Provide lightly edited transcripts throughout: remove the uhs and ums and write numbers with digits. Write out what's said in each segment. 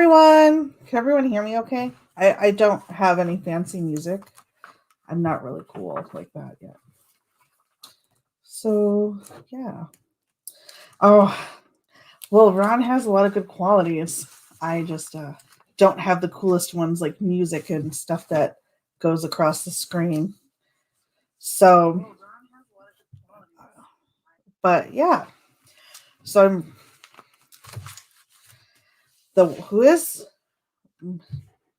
everyone. Can everyone hear me okay? I don't have any fancy music. I'm not really cool like that yet. So, yeah. Oh, well, Ron has a lot of good qualities. I just don't have the coolest ones like music and stuff that goes across the screen. So, but yeah. So I'm who is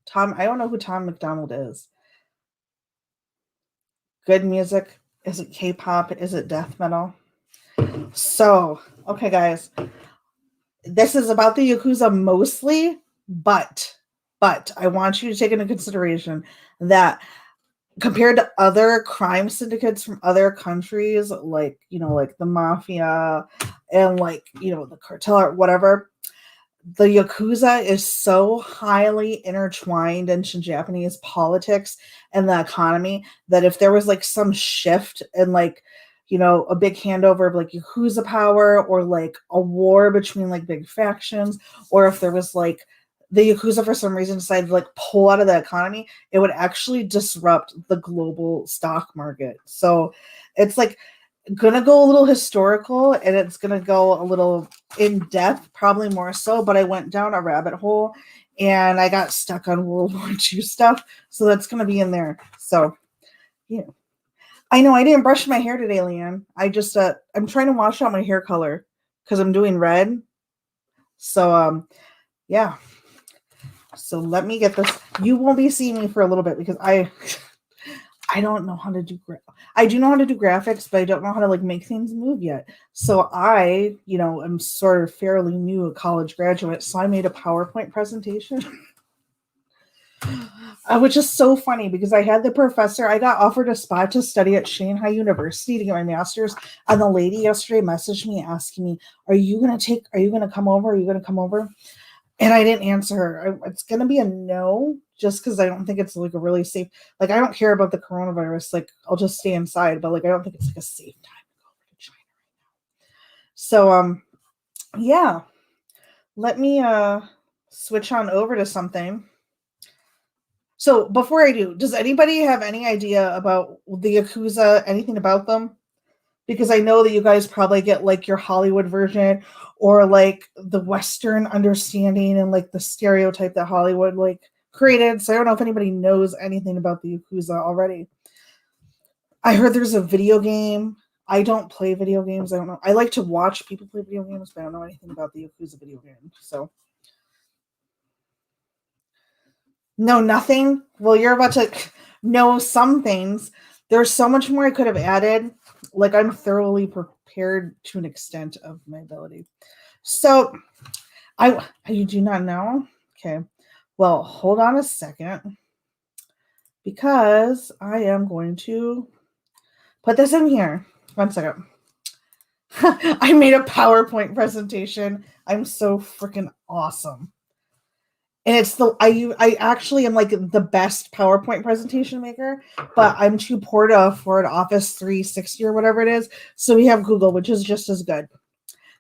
Tom? I don't know who Tom McDonald is. Good music. Is it K-pop? Is it death metal? So, okay, guys, this is about the Yakuza mostly, but I want you to take into consideration that compared to other crime syndicates from other countries, like, like the mafia and like, the cartel or whatever, the Yakuza is so highly intertwined into Japanese politics and the economy that if there was like some shift in like, a big handover of like Yakuza power or like a war between like big factions, or if there was like the Yakuza for some reason decided to like pull out of the economy, it would actually disrupt the global stock market. So it's like gonna go a little historical and it's gonna go a little in depth, probably more so, but I went down a rabbit hole and I got stuck on World War II stuff. So that's gonna be in there. So yeah. I know I didn't brush my hair today, Leanne. I just I'm trying to wash out my hair color because I'm doing red. So yeah. So let me get this. You won't be seeing me for a little bit because I don't know how to do I do know how to do graphics, but I don't know how to like make things move yet. So I, am sort of fairly new, a college graduate. So I made a PowerPoint presentation, which is so funny because I had the professor. I got offered a spot to study at Shanghai University to get my master's, and the lady yesterday messaged me asking me, "Are you gonna come over? Are you gonna come over?" And I didn't answer her. It's going to be a no, just because I don't think it's like a really safe, like, I don't care about the coronavirus. Like, I'll just stay inside, but like, I don't think it's like a safe time to go over to China right now. So, yeah, let me switch on over to something. So before I do, does anybody have any idea about the Yakuza, anything about them? Because I know that you guys probably get like your Hollywood version or like the Western understanding and like the stereotype that Hollywood like created. So I don't know if anybody knows anything about the Yakuza already. I heard there's a video game. I don't play video games. I don't know. I like to watch people play video games, but I don't know anything about the Yakuza video game. So no, nothing. Well, you're about to know some things. There's so much more I could have added. Like, I'm thoroughly prepared to an extent of my ability. So, you do not know? Okay. Well, hold on a second. Because I am going to put this in here. 1 second. I made a PowerPoint presentation. I'm so freaking awesome. And it's I actually am like the best PowerPoint presentation maker, but I'm too poor to afford Office 360 or whatever it is. So we have Google, which is just as good.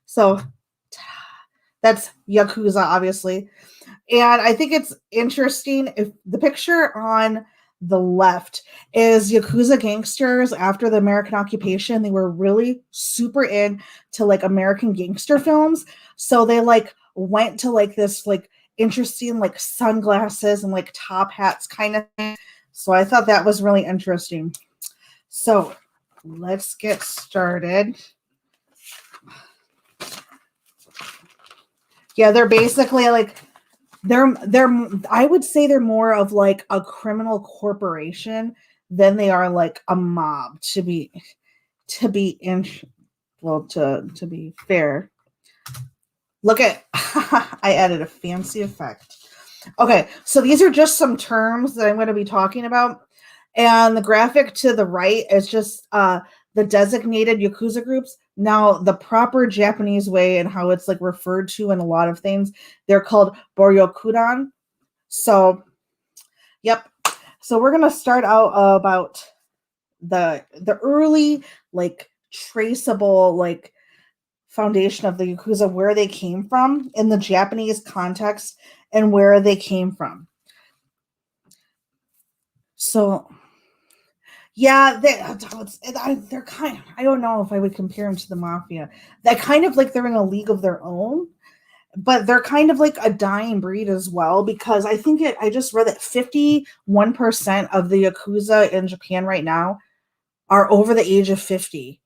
So that's Yakuza, obviously. And I think it's interesting if the picture on the left is Yakuza gangsters after the American occupation. They were really super into like American gangster films. So they like went to like this like interesting like sunglasses and like top hats kind of thing. So I thought that was really interesting. So let's get started. Yeah, they're basically like they're I would say they're more of like a criminal corporation than they are like a mob to be fair. Look at I added a fancy effect. Okay, so these are just some terms that I'm going to be talking about. And the graphic to the right is just the designated Yakuza groups. Now, the proper Japanese way and how it's like referred to in a lot of things, they're called Boryokudan. So, yep. So we're going to start out about the early like traceable like foundation of the Yakuza, where they came from in the Japanese context and where they came from. So, yeah, they're kind of, I don't know if I would compare them to the mafia. They're kind of like they're in a league of their own, but they're kind of like a dying breed as well, because I just read that 51% of the Yakuza in Japan right now are over the age of 50.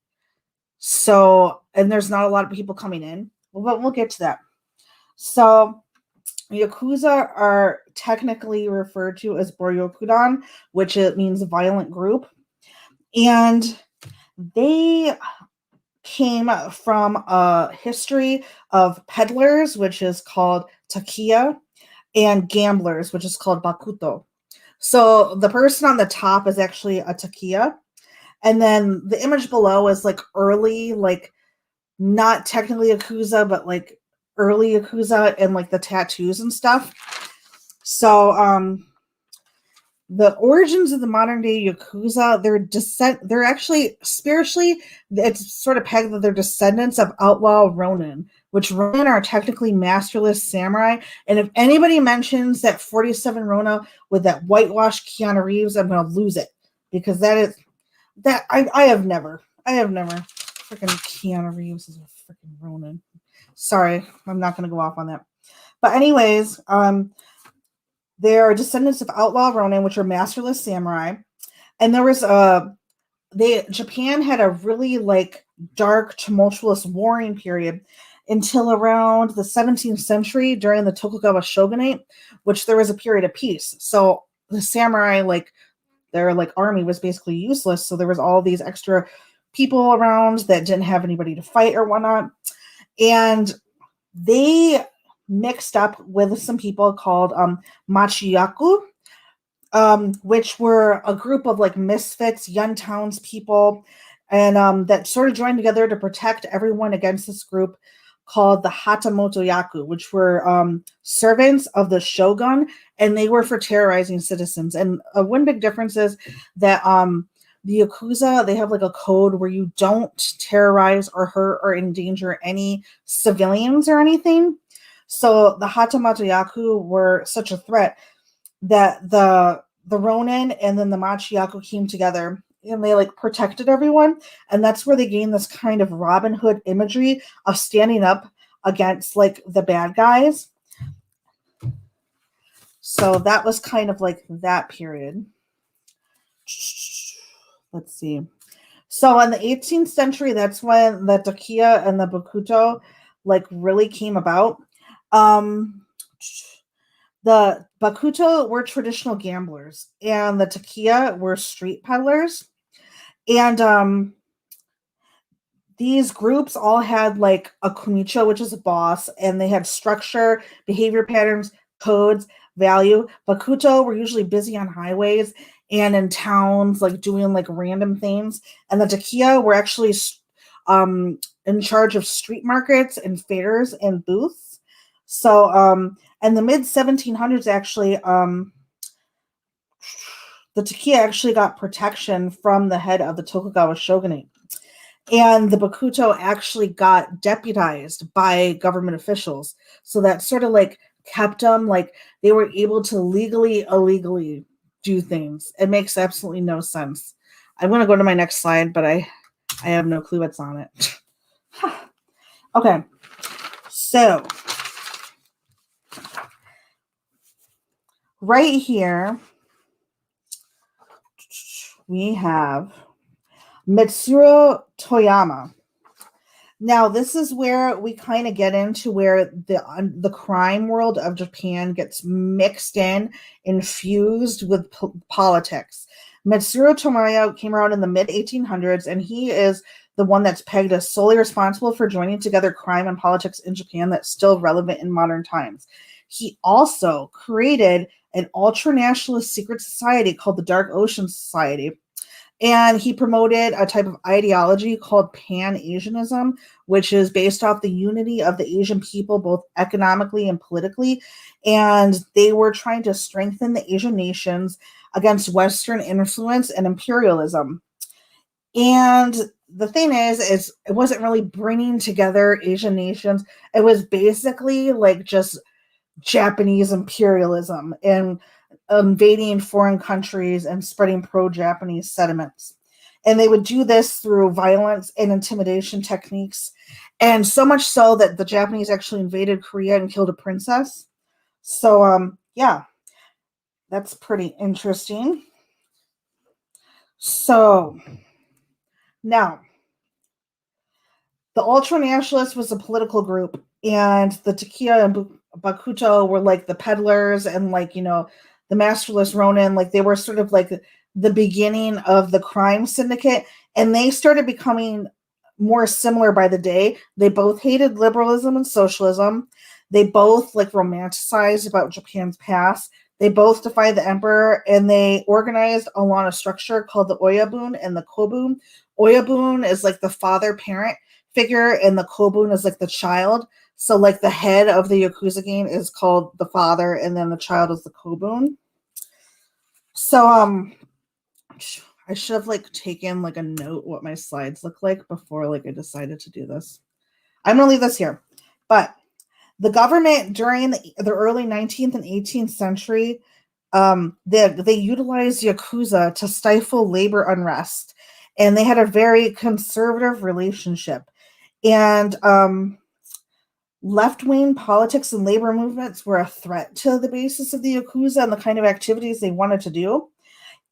So, and there's not a lot of people coming in, but we'll get to that. So, Yakuza are technically referred to as Boryokudan, which it means violent group. And they came from a history of peddlers, which is called takiya, and gamblers, which is called bakuto. So the person on the top is actually a takiya. And then the image below is like early, like not technically Yakuza, but like early Yakuza and like the tattoos and stuff. So the origins of the modern day Yakuza, they're actually spiritually, it's sort of pegged that they're descendants of outlaw Ronin, which Ronin are technically masterless samurai. And if anybody mentions that 47 Rona with that whitewashed Keanu Reeves, I'm going to lose it, because I have never freaking Keanu Reeves is a freaking Ronin. Sorry, I'm not going to go off on that. But anyways, they are descendants of outlaw Ronin, which are masterless samurai. And there was Japan had a really like dark, tumultuous warring period until around the 17th century during the Tokugawa shogunate, which there was a period of peace. So the samurai, like their like army was basically useless. So there was all these extra people around that didn't have anybody to fight or whatnot. And they mixed up with some people called Machiyaku, which were a group of like misfits, young townspeople, and that sort of joined together to protect everyone against this group called the Hatamoto Yaku, which were servants of the shogun, and they were for terrorizing citizens. And one big difference is that the Yakuza, they have like a code where you don't terrorize or hurt or endanger any civilians or anything. So the Hatamoto Yaku were such a threat that the Ronin and then the Machiyaku came together and they like protected everyone. And that's where they gained this kind of Robin Hood imagery of standing up against like the bad guys. So that was kind of like that period. Let's see. So in the 18th century, that's when the takiya and the bakuto like really came about. The bakuto were traditional gamblers, and the takiya were street peddlers. And these groups all had like a kumicho, which is a boss, and they had structure, behavior patterns, codes, value. Bakuto were usually busy on highways and in towns, like doing like random things. And the takiya were actually in charge of street markets and fairs and booths. So in the mid 1700s, actually, the takiya actually got protection from the head of the Tokugawa shogunate. And the bakuto actually got deputized by government officials. So that sort of like kept them, like they were able to illegally do things. It makes absolutely no sense. I'm going to go to my next slide, but I have no clue what's on it. Okay. So right here, we have Mitsuru Toyama. Now, this is where we kind of get into where the crime world of Japan gets mixed in, infused with politics. Mitsuru Tomoya came around in the mid-1800s, and he is the one that's pegged as solely responsible for joining together crime and politics in Japan that's still relevant in modern times. He also created an ultra-nationalist secret society called the Dark Ocean Society, and he promoted a type of ideology called Pan-Asianism, which is based off the unity of the Asian people, both economically and politically. And they were trying to strengthen the Asian nations against Western influence and imperialism. And the thing is it wasn't really bringing together Asian nations. It was basically like just Japanese imperialism and invading foreign countries and spreading pro-Japanese sentiments. And they would do this through violence and intimidation techniques. And so much so that the Japanese actually invaded Korea and killed a princess. So, yeah, that's pretty interesting. So, now, the Ultranationalists was a political group, and the Takia and Bakuto were like the peddlers and like, the masterless Ronin. Like they were sort of like the beginning of the crime syndicate, and they started becoming more similar by the day. They both hated liberalism and socialism. They both like romanticized about Japan's past. They both defied the emperor, and they organized along a structure called the Oyabun and the Kobun. Oyabun is like the father parent figure, and the Kobun is like the child. So like the head of the Yakuza gang is called the father, and then the child is the Kobun. So I should have like taken like a note what my slides look like before like I decided to do this. I'm gonna leave this here. But the government during the early 19th and 18th century, they utilized Yakuza to stifle labor unrest, and they had a very conservative relationship. And left-wing politics and labor movements were a threat to the basis of the Yakuza and the kind of activities they wanted to do.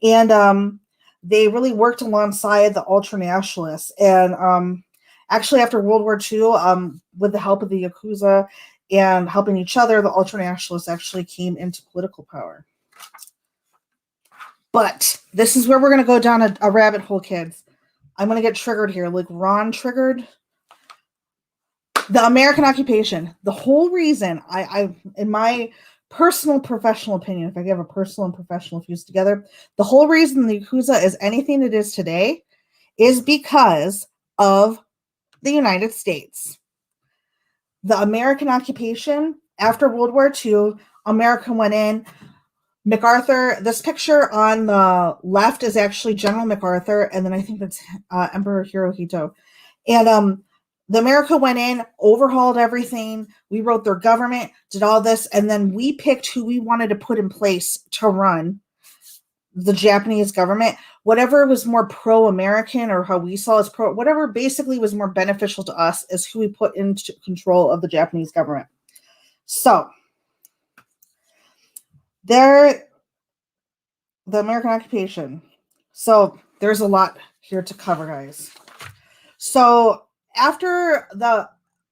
And they really worked alongside the ultranationalists. And actually, after World War II, with the help of the Yakuza and helping each other, the ultranationalists actually came into political power. But this is where we're going to go down a rabbit hole, kids. I'm going to get triggered here, like Ron triggered. The American occupation. The whole reason I in my personal professional opinion, if I give a personal and professional fuse together, the whole reason the Yakuza is anything it is today is because of the United States. The American occupation after World War II, America went in. MacArthur, this picture on the left is actually General MacArthur, and then I think that's Emperor Hirohito. And the America went in, overhauled everything. We wrote their government, did all this, and then we picked who we wanted to put in place to run the Japanese government. Whatever was more pro-American, or how we saw as pro, whatever basically was more beneficial to us is who we put into control of the Japanese government. So, the American occupation. So, there's a lot here to cover, guys. So, after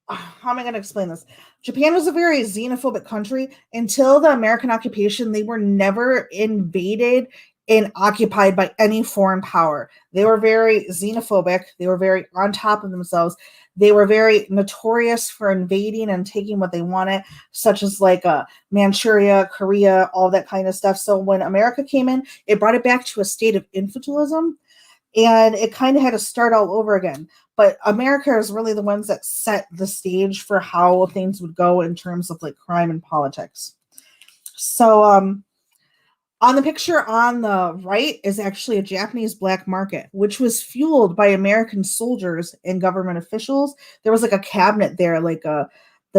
how am I going to explain this? Japan was a very xenophobic country until the American occupation. They were never invaded and occupied by any foreign power. They were very xenophobic. They were very on top of themselves. They were very notorious for invading and taking what they wanted, such as like Manchuria, Korea, all that kind of stuff. So when America came in, it brought it back to a state of infantilism, and it kind of had to start all over again. But America is really the ones that set the stage for how things would go in terms of like crime and politics. So on the picture on the right is actually a Japanese black market, which was fueled by American soldiers and government officials. There was like a cabinet there, like the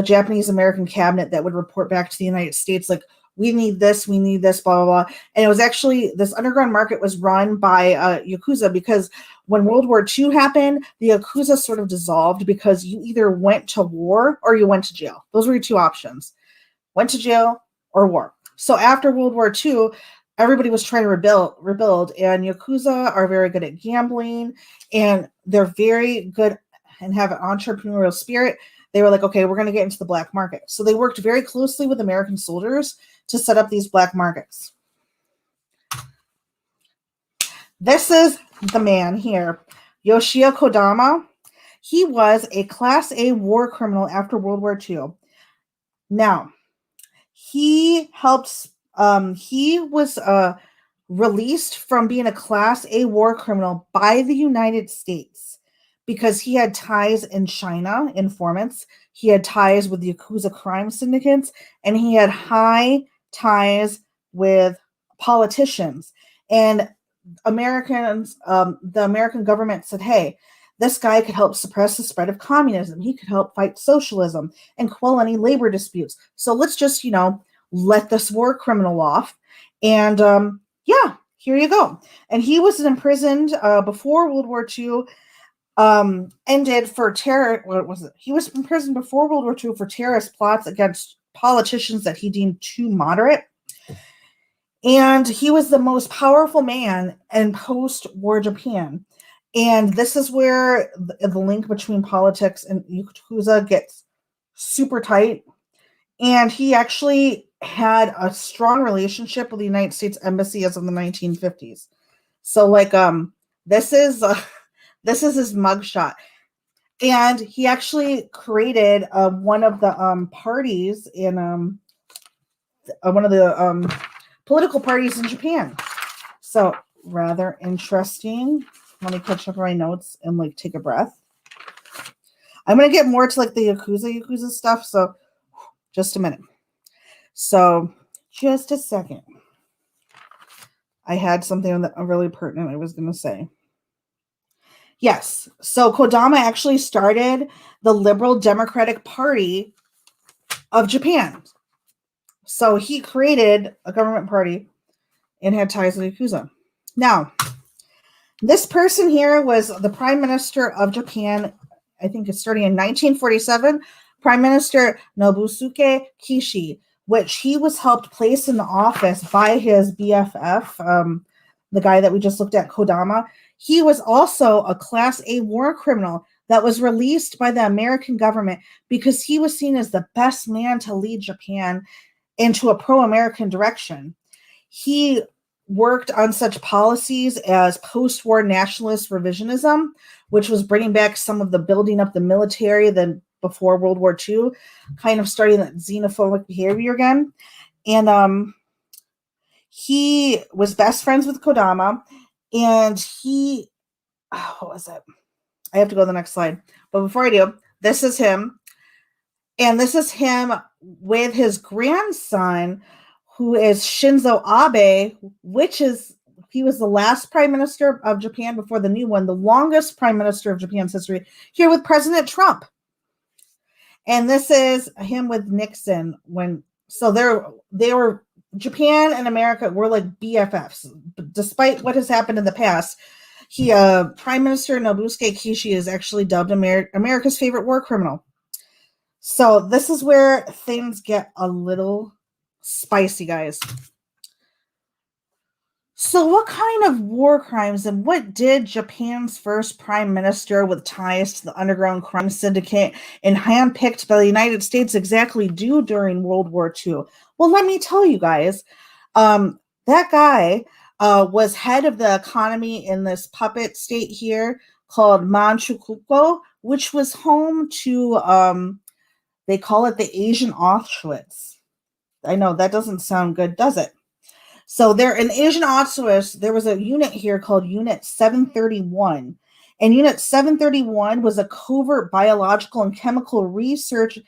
Japanese American cabinet that would report back to the United States, like, we need this, blah, blah, blah. And it was actually, this underground market was run by Yakuza, because when World War II happened, the Yakuza sort of dissolved because you either went to war or you went to jail. Those were your two options. Went to jail or war. So after World War II, everybody was trying to rebuild, and Yakuza are very good at gambling, and they're very good and have an entrepreneurial spirit. They were like, okay, we're going to get into the black market. So they worked very closely with American soldiers to set up these black markets. This is the man here, Yoshia Kodama. He was a Class A war criminal after World War II. Now, he helped, he was released from being a Class A war criminal by the United States because he had ties in China, informants. He had ties with Yakuza crime syndicates, and he had high ties with politicians. And Americans, the American government said, hey, This guy could help suppress the spread of communism. He could help fight socialism and quell any labor disputes. So let's just, let this war criminal off. And yeah, here you go. And he was imprisoned before World War II ended for terror. What was it? He was imprisoned before World War II for terrorist plots against politicians that he deemed too moderate. And he was the most powerful man in post-war Japan. And this is where the link between politics and Yakuza gets super tight. And he actually had a strong relationship with the United States Embassy as of the 1950s. So, this is his mugshot. And he actually created one of the parties in one of the political parties in Japan. So, rather interesting. Let me catch up my notes and take a breath. I'm going to get more to the Yakuza stuff. So just a minute. So just a second. I had something really pertinent I was going to say. Yes. So Kodama actually started the Liberal Democratic Party of Japan. So he created a government party and had ties with Yakuza. Now, this person here was the Prime Minister of Japan. I think it's starting in 1947. Prime Minister Nobusuke Kishi, which he was helped place in the office by his BFF, the guy that we just looked at, Kodama. He was also a Class A war criminal that was released by the American government because he was seen as the best man to lead Japan into a pro-American direction. He worked on such policies as post-war nationalist revisionism, which was bringing back some of the building up the military then before World War II, kind of starting that xenophobic behavior again. And he was best friends with Kodama, and what was it? I have to go to the next slide. But before I do, this is him. And this is him with his grandson, who is Shinzo Abe, he was the last prime minister of Japan before the new one, the longest prime minister of Japan's history, here with President Trump. And this is him with Nixon they were Japan and America were like BFFs. Despite what has happened in the past, Prime Minister Nobusuke Kishi is actually dubbed America's favorite war criminal. So this is where things get a little spicy, guys. So what kind of war crimes and what did Japan's first prime minister with ties to the underground crime syndicate and handpicked by the United States exactly do during World War II? Well, let me tell you guys, that guy was head of the economy in this puppet state here called Manchukuo, which was home to, they call it the Asian Auschwitz. I know that doesn't sound good, does it? So there in Asian Auschwitz, there was a unit here called Unit 731. And Unit 731 was a covert biological and chemical research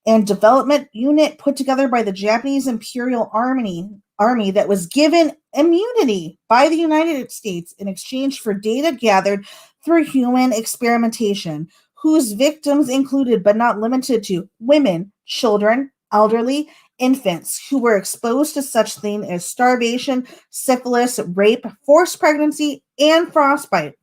and development unit put together by the Japanese Imperial Army that was given immunity by the United States in exchange for data gathered through human experimentation, whose victims included but not limited to women, children, elderly, infants who were exposed to such things as starvation, syphilis, rape, forced pregnancy, and frostbite.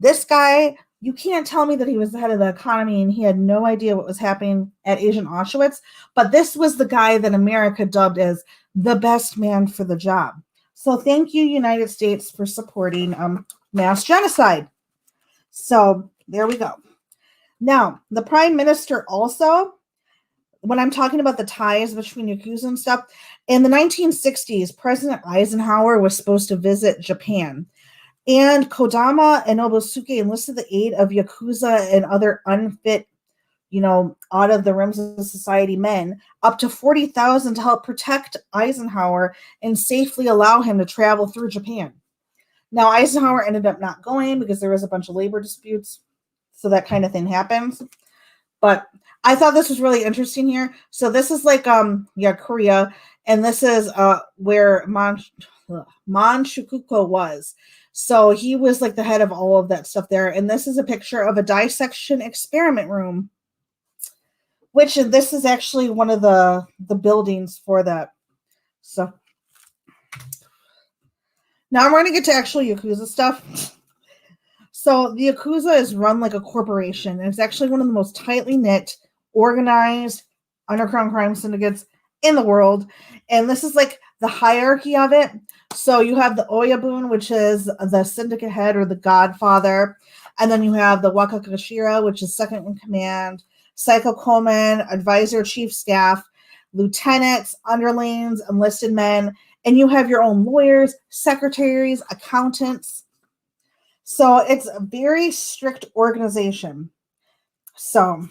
This guy, you can't tell me that he was the head of the economy and he had no idea what was happening at Asian Auschwitz, but this was the guy that America dubbed as the best man for the job. So thank you, United States, for supporting mass genocide. So there we go. Now, the prime minister also, when I'm talking about the ties between Yakuza and stuff, in the 1960s, President Eisenhower was supposed to visit Japan. And Kodama and Nobusuke enlisted the aid of Yakuza and other unfit, out of the rims of society men, up to 40,000 to help protect Eisenhower and safely allow him to travel through Japan. Now, Eisenhower ended up not going because there was a bunch of labor disputes. So that kind of thing happens. But I thought this was really interesting here. So this is Korea, and this is where Manchukuo was. So he was like the head of all of that stuff there. And this is a picture of a dissection experiment room, which this is actually one of the buildings for that. So now I'm going to get to actual Yakuza stuff. So the Yakuza is run like a corporation, and it's actually one of the most tightly knit, organized underground crime syndicates in the world. And this is like the hierarchy of it. So you have the Oyabun, which is the syndicate head or the godfather. And then you have the Wakakashira, which is second in command, Psycho Komen, advisor, chief staff, lieutenants, underlings, enlisted men. And you have your own lawyers, secretaries, accountants. So it's a very strict organization. So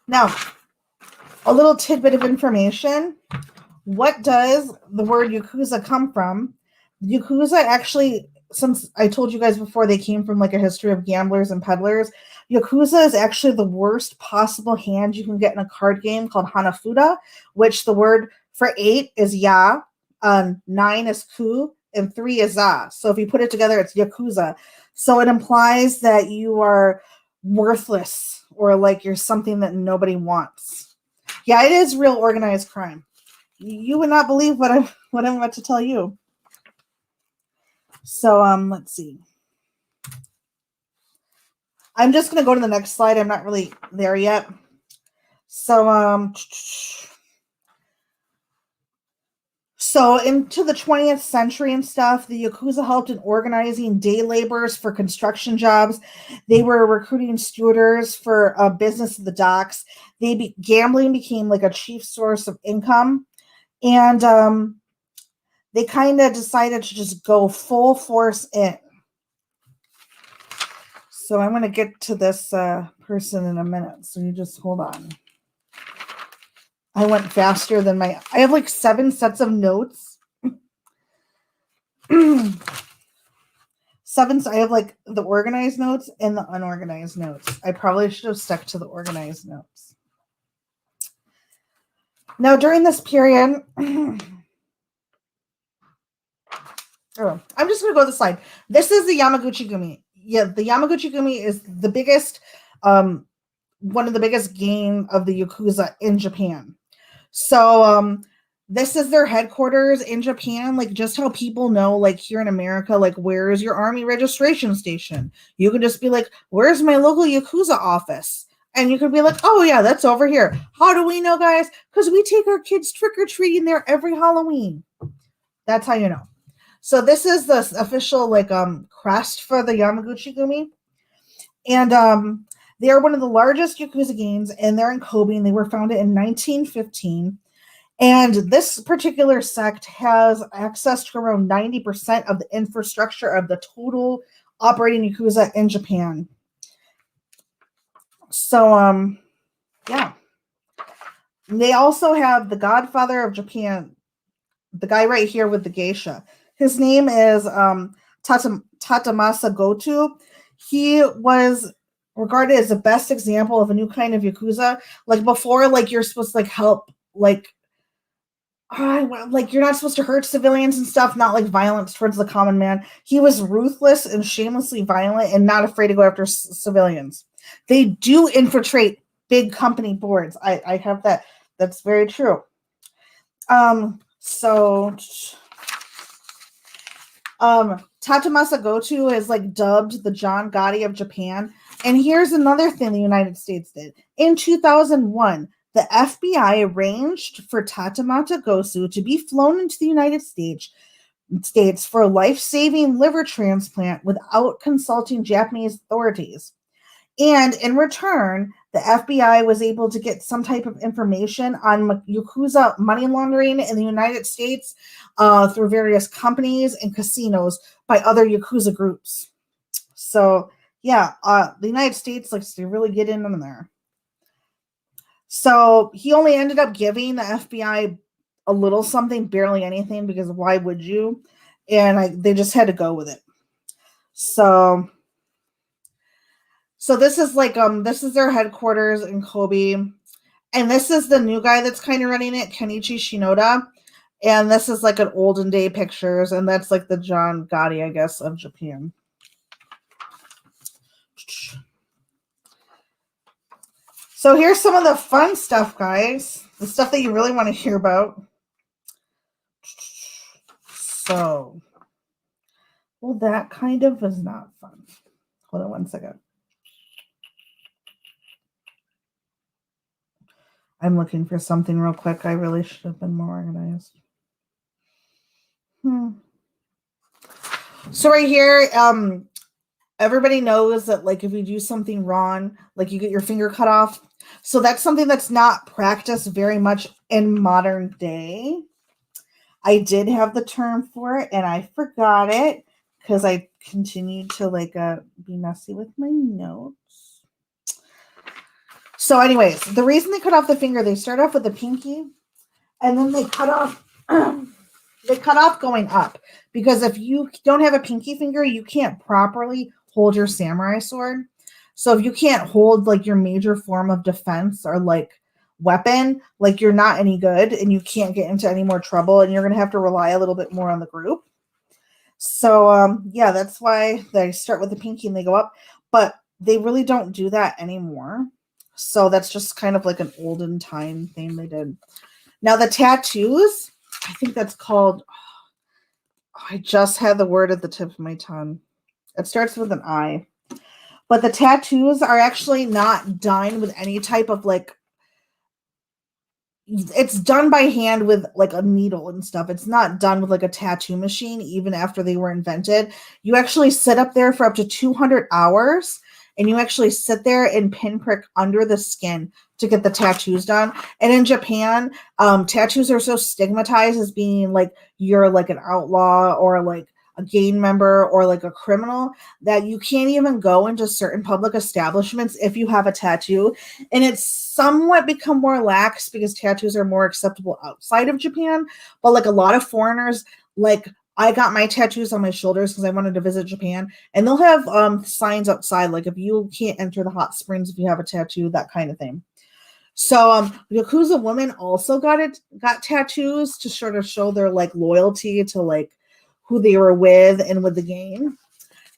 now, a little tidbit of information. What does the word Yakuza come from? Yakuza actually, since I told you guys before, they came from like a history of gamblers and peddlers. Yakuza is actually the worst possible hand you can get in a card game called Hanafuda, which the word for 8 is Ya, 9 is Ku, and 3 is Za. So if you put it together, it's Yakuza. So it implies that you are worthless or like you're something that nobody wants. Yeah, it is real organized crime. You would not believe what I'm about to tell you. So let's see. I'm just going to go to the next slide. I'm not really there yet. So into the 20th century and stuff, the Yakuza helped in organizing day laborers for construction jobs. They were recruiting stewardess for a business at the docks. Gambling became like a chief source of income. And they kind of decided to just go full force in. So I'm going to get to this person in a minute. So you just hold on. I went faster than I have like 7 sets of notes. 7, I have like the organized notes and the unorganized notes. I probably should have stuck to the organized notes. Now, during this period, I'm just going to go to the slide. This is the Yamaguchi Gumi. Yeah, the Yamaguchi Gumi is the biggest, one of the biggest gang of the Yakuza in Japan. So this is their headquarters in Japan, like just how people know, like here in America, like where is your army registration station? You can just be like, where's my local Yakuza office? And you could be like, oh yeah, that's over here. How do we know, guys? Because we take our kids trick-or-treating there every Halloween. That's how you know. So this is the official like crest for the Yamaguchi Gumi. And they are one of the largest Yakuza gangs, and they're in Kobe, and they were founded in 1915. And this particular sect has access to around 90% of the infrastructure of the total operating Yakuza in Japan. So, yeah. They also have the godfather of Japan, the guy right here with the geisha. His name is Tatamasa Goto. He was regarded as the best example of a new kind of Yakuza. Like before, like you're supposed to like help, like you're not supposed to hurt civilians and stuff, not like violence towards the common man. He was ruthless and shamelessly violent and not afraid to go after civilians. They do infiltrate big company boards. I have that. That's very true. So Tatamasa Goto is like dubbed the John Gotti of Japan. And here's another thing the United States did. In 2001, the FBI arranged for Tatamasa Goto to be flown into the United States for a life-saving liver transplant without consulting Japanese authorities. And in return, the FBI was able to get some type of information on Yakuza money laundering in the United States through various companies and casinos by other Yakuza groups. So, yeah, the United States likes to really get in there. So he only ended up giving the FBI a little something, barely anything, because why would you? And they just had to go with it. So this is like this is their headquarters in Kobe, and this is the new guy that's kind of running it, Kenichi Shinoda. And this is like an olden day pictures, and that's like the John Gotti, I guess, of Japan. So here's some of the fun stuff, guys. The stuff that you really want to hear about. So, well, that kind of was not fun. Hold on one second. I'm looking for something real quick. I really should have been more organized. So right here, everybody knows that like if you do something wrong, like you get your finger cut off. So that's something that's not practiced very much in modern day. I did have the term for it and I forgot it because I continued to like be messy with my notes. So anyways, the reason they cut off the finger, they start off with the pinky and then they cut off going up, because if you don't have a pinky finger, you can't properly hold your samurai sword. So if you can't hold like your major form of defense or like weapon, like you're not any good and you can't get into any more trouble, and you're going to have to rely a little bit more on the group. So yeah, that's why they start with the pinky and they go up, but they really don't do that anymore. So that's just kind of like an olden time thing they did. Now the tattoos, I think that's called, I just had the word at the tip of my tongue. It starts with an I. But the tattoos are actually not done with any type of like, it's done by hand with like a needle and stuff. It's not done with like a tattoo machine, even after they were invented. You actually sit up there for up to 200 hours and you actually sit there and pinprick under the skin to get the tattoos done. And in Japan, tattoos are so stigmatized as being like you're like an outlaw or like a gang member or like a criminal, that you can't even go into certain public establishments if you have a tattoo. And it's somewhat become more lax because tattoos are more acceptable outside of Japan. But like a lot of foreigners, like I got my tattoos on my shoulders because I wanted to visit Japan, and they'll have signs outside like if you can't enter the hot springs if you have a tattoo, that kind of thing. So Yakuza women also got tattoos to sort of show their like loyalty to like who they were with and with the game.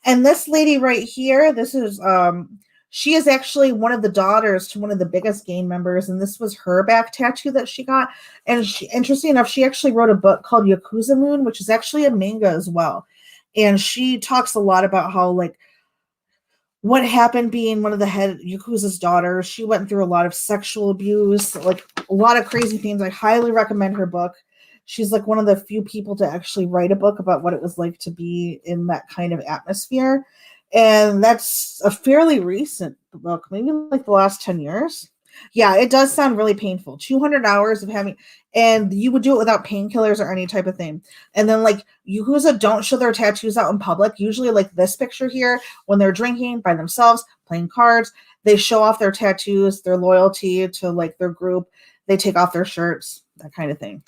And this lady right here, this is she is actually one of the daughters to one of the biggest gang members, and this was her back tattoo that she got. And interesting enough, she actually wrote a book called Yakuza Moon, which is actually a manga as well. And she talks a lot about how like what happened being one of the head Yakuza's daughters. She went through a lot of sexual abuse, like a lot of crazy things. I highly recommend her book. She's like one of the few people to actually write a book about what it was like to be in that kind of atmosphere. And that's a fairly recent book, maybe like the last 10 years. Yeah, it does sound really painful. 200 hours of having, and you would do it without painkillers or any type of thing. And then like Yakuza don't show their tattoos out in public. Usually like this picture here, when they're drinking by themselves, playing cards, they show off their tattoos, their loyalty to like their group. They take off their shirts, that kind of thing.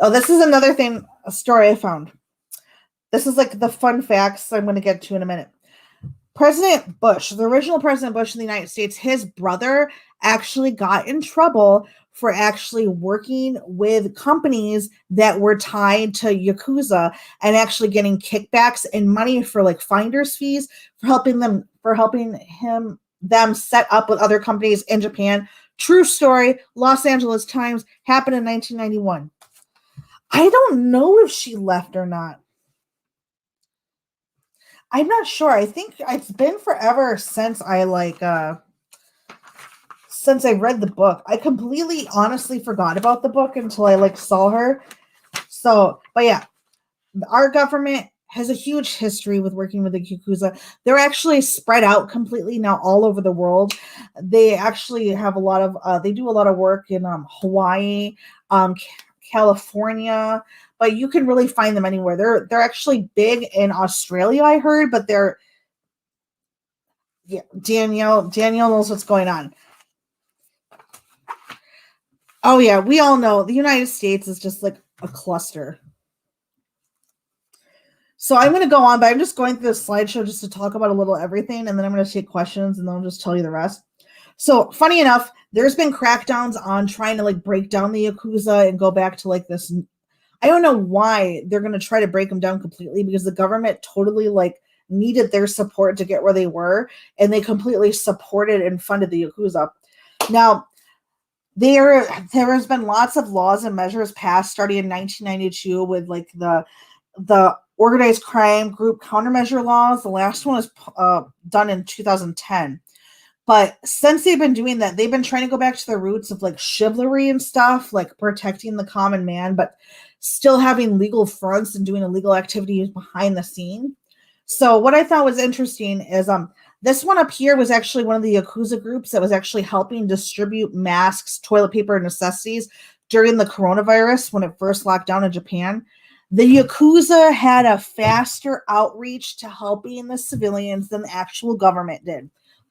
Oh, this is another thing, a story I found. This is like the fun facts I'm going to get to in a minute. President Bush, the original President Bush in the United States, his brother actually got in trouble for actually working with companies that were tied to Yakuza and actually getting kickbacks and money for like finder's fees for helping them set up with other companies in Japan. True story, Los Angeles Times, happened in 1991. I don't know if she left or not. I'm not sure. I think it's been forever since I since I read the book. I completely honestly forgot about the book until I like saw her. So, but yeah, our government has a huge history with working with the Yakuza. They're actually spread out completely now all over the world. They actually have a lot of they do a lot of work in Hawaii, California, but you can really find them anywhere. They're actually big in Australia, I heard, but they're yeah, Danielle knows what's going on. Oh yeah, we all know the United States is just like a cluster. So I'm going to go on, but I'm just going through the slideshow just to talk about a little everything, and then I'm going to take questions, and then I'll just tell you the rest. So funny enough, there's been crackdowns on trying to like break down the Yakuza and go back to like this. I don't know why they're going to try to break them down completely, because the government totally like needed their support to get where they were, and they completely supported and funded the Yakuza. Now, there has been lots of laws and measures passed starting in 1992 with like the organized crime group countermeasure laws. The last one was done in 2010. But since they've been doing that, they've been trying to go back to their roots of like chivalry and stuff, like protecting the common man, but still having legal fronts and doing illegal activities behind the scene. So what I thought was interesting is this one up here was actually one of the Yakuza groups that was actually helping distribute masks, toilet paper, and necessities during the coronavirus when it first locked down in Japan. The Yakuza had a faster outreach to helping the civilians than the actual government did.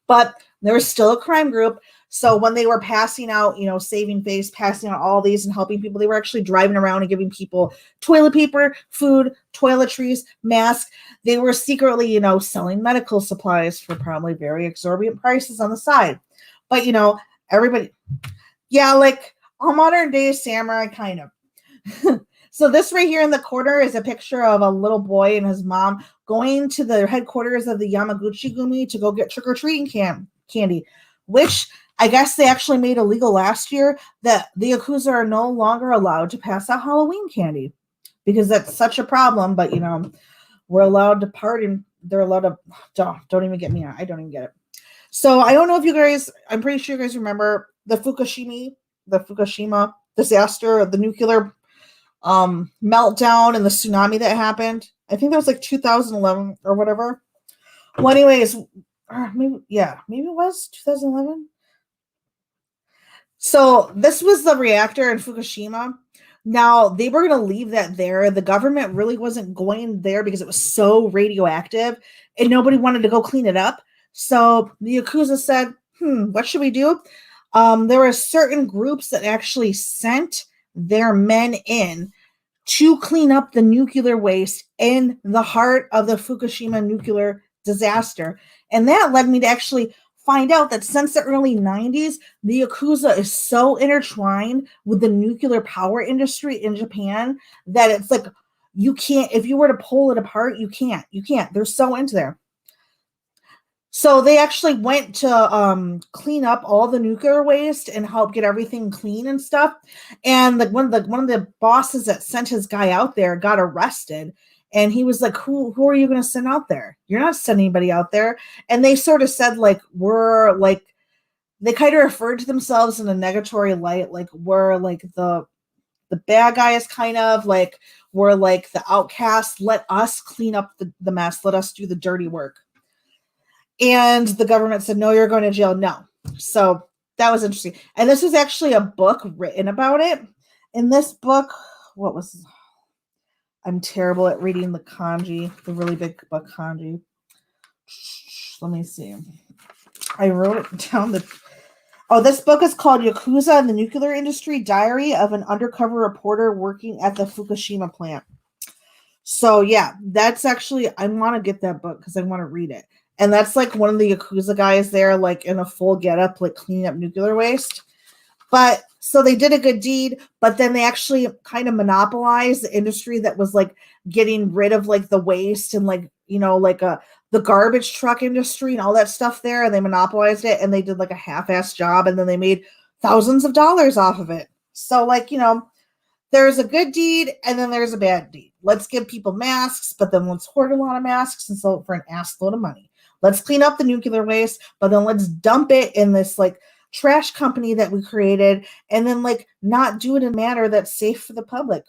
But there was still a crime group. So when they were passing out, saving face, passing out all these and helping people, they were actually driving around and giving people toilet paper, food, toiletries, masks. They were secretly, selling medical supplies for probably very exorbitant prices on the side. But, everybody, yeah, like a modern day samurai kind of. So this right here in the corner is a picture of a little boy and his mom going to the headquarters of the Yamaguchi Gumi to go get trick-or-treating candy, which I guess they actually made illegal last year, that the Yakuza are no longer allowed to pass out Halloween candy because that's such a problem. But, we're allowed to party. They're allowed to, don't even get me on. I don't even get it. So I don't know if you guys, I'm pretty sure you guys remember the Fukushima disaster, the nuclear meltdown and the tsunami that happened. I think that was like 2011 or whatever. Well, anyways, maybe it was 2011. So this was the reactor in Fukushima. Now they were going to leave that there. The government really wasn't going there because it was so radioactive and nobody wanted to go clean it up. So the Yakuza said, what should we do? There were certain groups that actually sent their men in to clean up the nuclear waste in the heart of the Fukushima nuclear disaster. And that led me to actually find out that since the early 90s, the Yakuza is so intertwined with the nuclear power industry in Japan that it's like, you can't, if you were to pull it apart, you can't. They're so into there. So they actually went to clean up all the nuclear waste and help get everything clean and stuff. And one of the bosses that sent his guy out there got arrested. And he was like, who are you going to send out there? You're not sending anybody out there. And they sort of said, like, we're like, they kind of referred to themselves in a negatory light. Like, we're like the bad guys, kind of like, we're like the outcasts. Let us clean up the mess. Let us do the dirty work. And the government said, no, you're going to jail. No. So that was interesting. And this was actually a book written about it. In this book, I'm terrible at reading the kanji, the really big book kanji. Let me see. I wrote it down. This book is called Yakuza and the Nuclear Industry, Diary of an Undercover Reporter Working at the Fukushima Plant. So yeah, that's actually, I want to get that book because I want to read it. And that's like one of the Yakuza guys there, like in a full getup, like cleaning up nuclear waste. But so they did a good deed, but then they actually kind of monopolized the industry that was like getting rid of like the waste and like, the garbage truck industry and all that stuff there. And they monopolized it and they did like a half-assed job and then they made thousands of dollars off of it. So like, there's a good deed and then there's a bad deed. Let's give people masks, but then let's hoard a lot of masks and sell it for an ass load of money. Let's clean up the nuclear waste, but then let's dump it in this like trash company that we created and then like not do it in a manner that's safe for the public.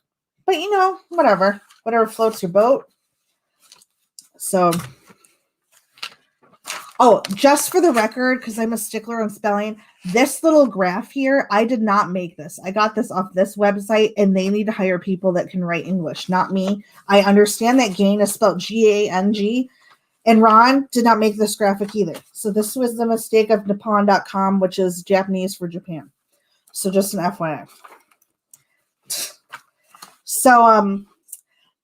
But whatever floats your boat. So, just for the record, because I'm a stickler on spelling, this little graph here, I did not make this. I got this off this website and they need to hire people that can write English, not me. I understand that gain is spelled G-A-N-G. And Ron did not make this graphic either. So this was the mistake of Nippon.com, which is Japanese for Japan. So just an FYI. So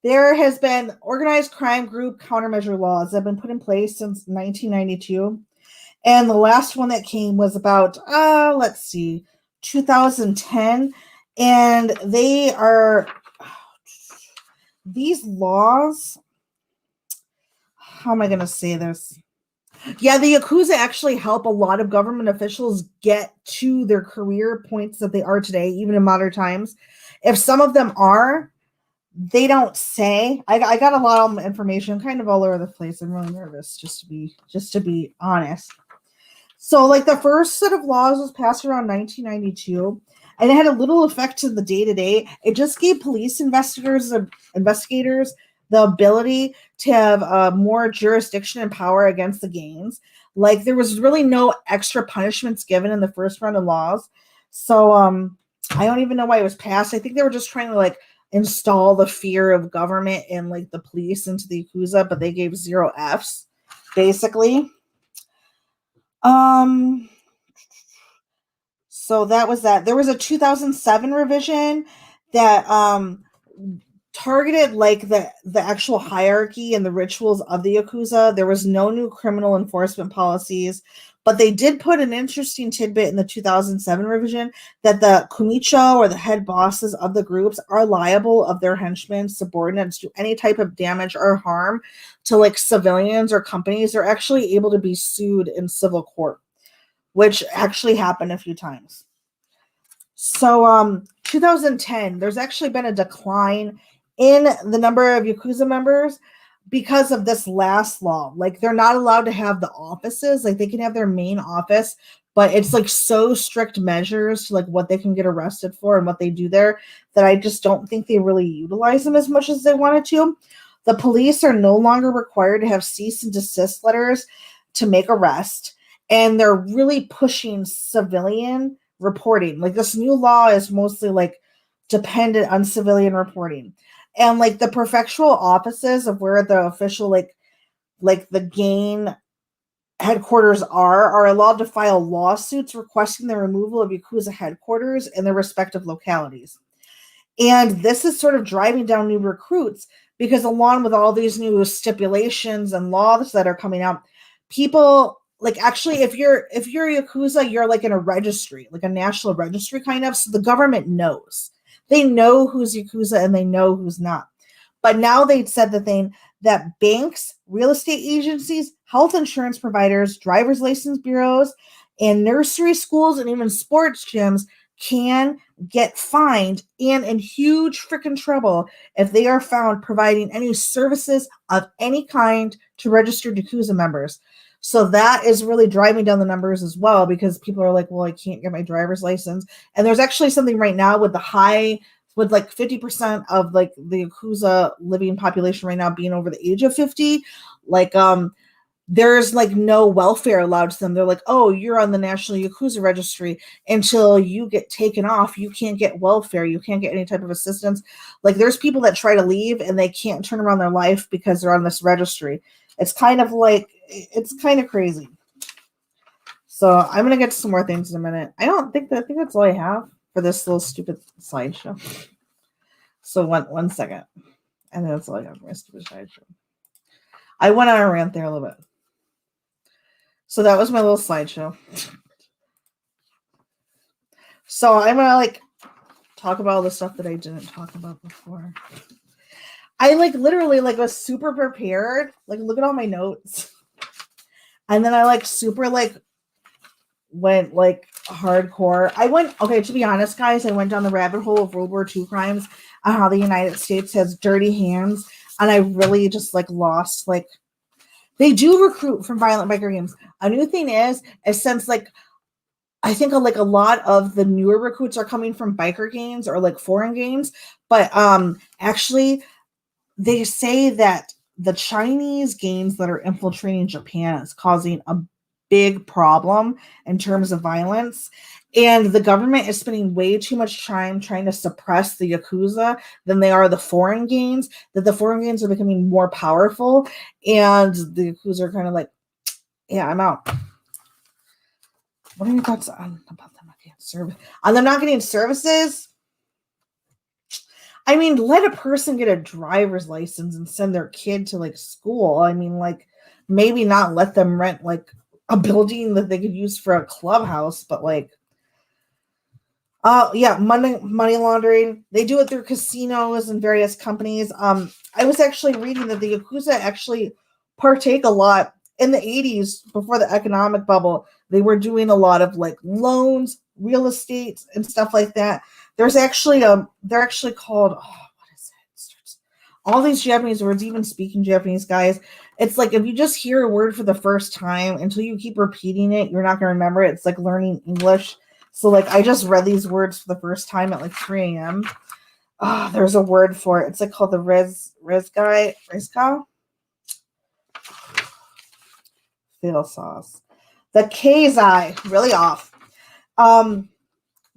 there has been organized crime group countermeasure laws that have been put in place since 1992. And the last one that came was about, let's see, 2010. And they are, these laws, how am I going to say this? Yeah, the Yakuza actually help a lot of government officials get to their career points that they are today, even in modern times. If some of them are, they don't say. I got a lot of information kind of all over the place. I'm really nervous, just to be honest. So, like, the first set of laws was passed around 1992, and it had a little effect to the day to day. It just gave police investigators the ability to have more jurisdiction and power against the gangs. Like, there was really no extra punishments given in the first round of laws. So, I don't even know why it was passed. I think they were just trying to like install the fear of government and like the police into the Yakuza, but they gave 0 Fs, basically. Um, so that was that. There was a 2007 revision that targeted like the actual hierarchy and the rituals of the Yakuza. There was no new criminal enforcement policies, but they did put an interesting tidbit in the 2007 revision that the kumicho, or the head bosses of the groups, are liable of their henchmen, subordinates, to any type of damage or harm to like civilians or companies. They're actually able to be sued in civil court, which actually happened a few times. So 2010, there's actually been a decline in the number of Yakuza members because of this last law. Like, they're not allowed to have the offices. Like, they can have their main office, but it's like so strict measures to like what they can get arrested for and what they do there that I just don't think they really utilize them as much as they wanted to. The police are no longer required to have cease and desist letters to make arrest, and they're really pushing civilian reporting. Like, this new law is mostly like dependent on civilian reporting. And like the prefectural offices of where the official like the gang headquarters are allowed to file lawsuits requesting the removal of Yakuza headquarters in their respective localities. And this is sort of driving down new recruits because, along with all these new stipulations and laws that are coming out, people like, actually, if you're Yakuza, you're like in a registry, like a national registry kind of. So the government knows. They know who's Yakuza and they know who's not. But now they said the thing that banks, real estate agencies, health insurance providers, driver's license bureaus, and nursery schools, and even sports gyms can get fined and in huge freaking trouble if they are found providing any services of any kind to registered Yakuza members. So that is really driving down the numbers as well, because people are like, well, I can't get my driver's license. And there's actually something right now with with like 50% of like the Yakuza living population right now being over the age of 50. Like, there's like no welfare allowed to them. They're like, oh, you're on the National Yakuza Registry. Until you get taken off, you can't get welfare. You can't get any type of assistance. Like, there's people that try to leave and they can't turn around their life because they're on this registry. It's kind of crazy. So I'm going to get to some more things in a minute. I think that's all I have for this little stupid slideshow. So one second. And that's all I have for my stupid slideshow. I went on a rant there a little bit. So that was my little slideshow. So I'm going to like talk about all the stuff that I didn't talk about before. I like literally like was super prepared. Like, look at all my notes. And then I like super like went like hardcore. Okay, to be honest, guys, I went down the rabbit hole of World War II crimes and how the United States has dirty hands. And I really just like lost, like, they do recruit from violent biker gangs. A new thing is since like, I think like a lot of the newer recruits are coming from biker gangs or like foreign gangs. But actually, they say that the Chinese gangs that are infiltrating Japan is causing a big problem in terms of violence. And the government is spending way too much time trying to suppress the Yakuza than they are the foreign gangs, that the foreign gangs are becoming more powerful. And the Yakuza are kind of like, yeah, I'm out. What are your thoughts about them not getting service? On them not getting services? I mean, let a person get a driver's license and send their kid to like school. I mean, like, maybe not let them rent like a building that they could use for a clubhouse, but like, yeah, money laundering. They do it through casinos and various companies. I was actually reading that the Yakuza actually partake a lot in the 80s before the economic bubble. They were doing a lot of like loans, real estate, and stuff like that. There's actually they're actually called what is it? All these Japanese words, even speaking Japanese, guys. It's like if you just hear a word for the first time, until you keep repeating it, you're not gonna remember it. It's like learning English. So like I just read these words for the first time at like 3 a.m. Oh, there's a word for it. It's like called the Rizgai. Fail sauce. The Keizai, really off. The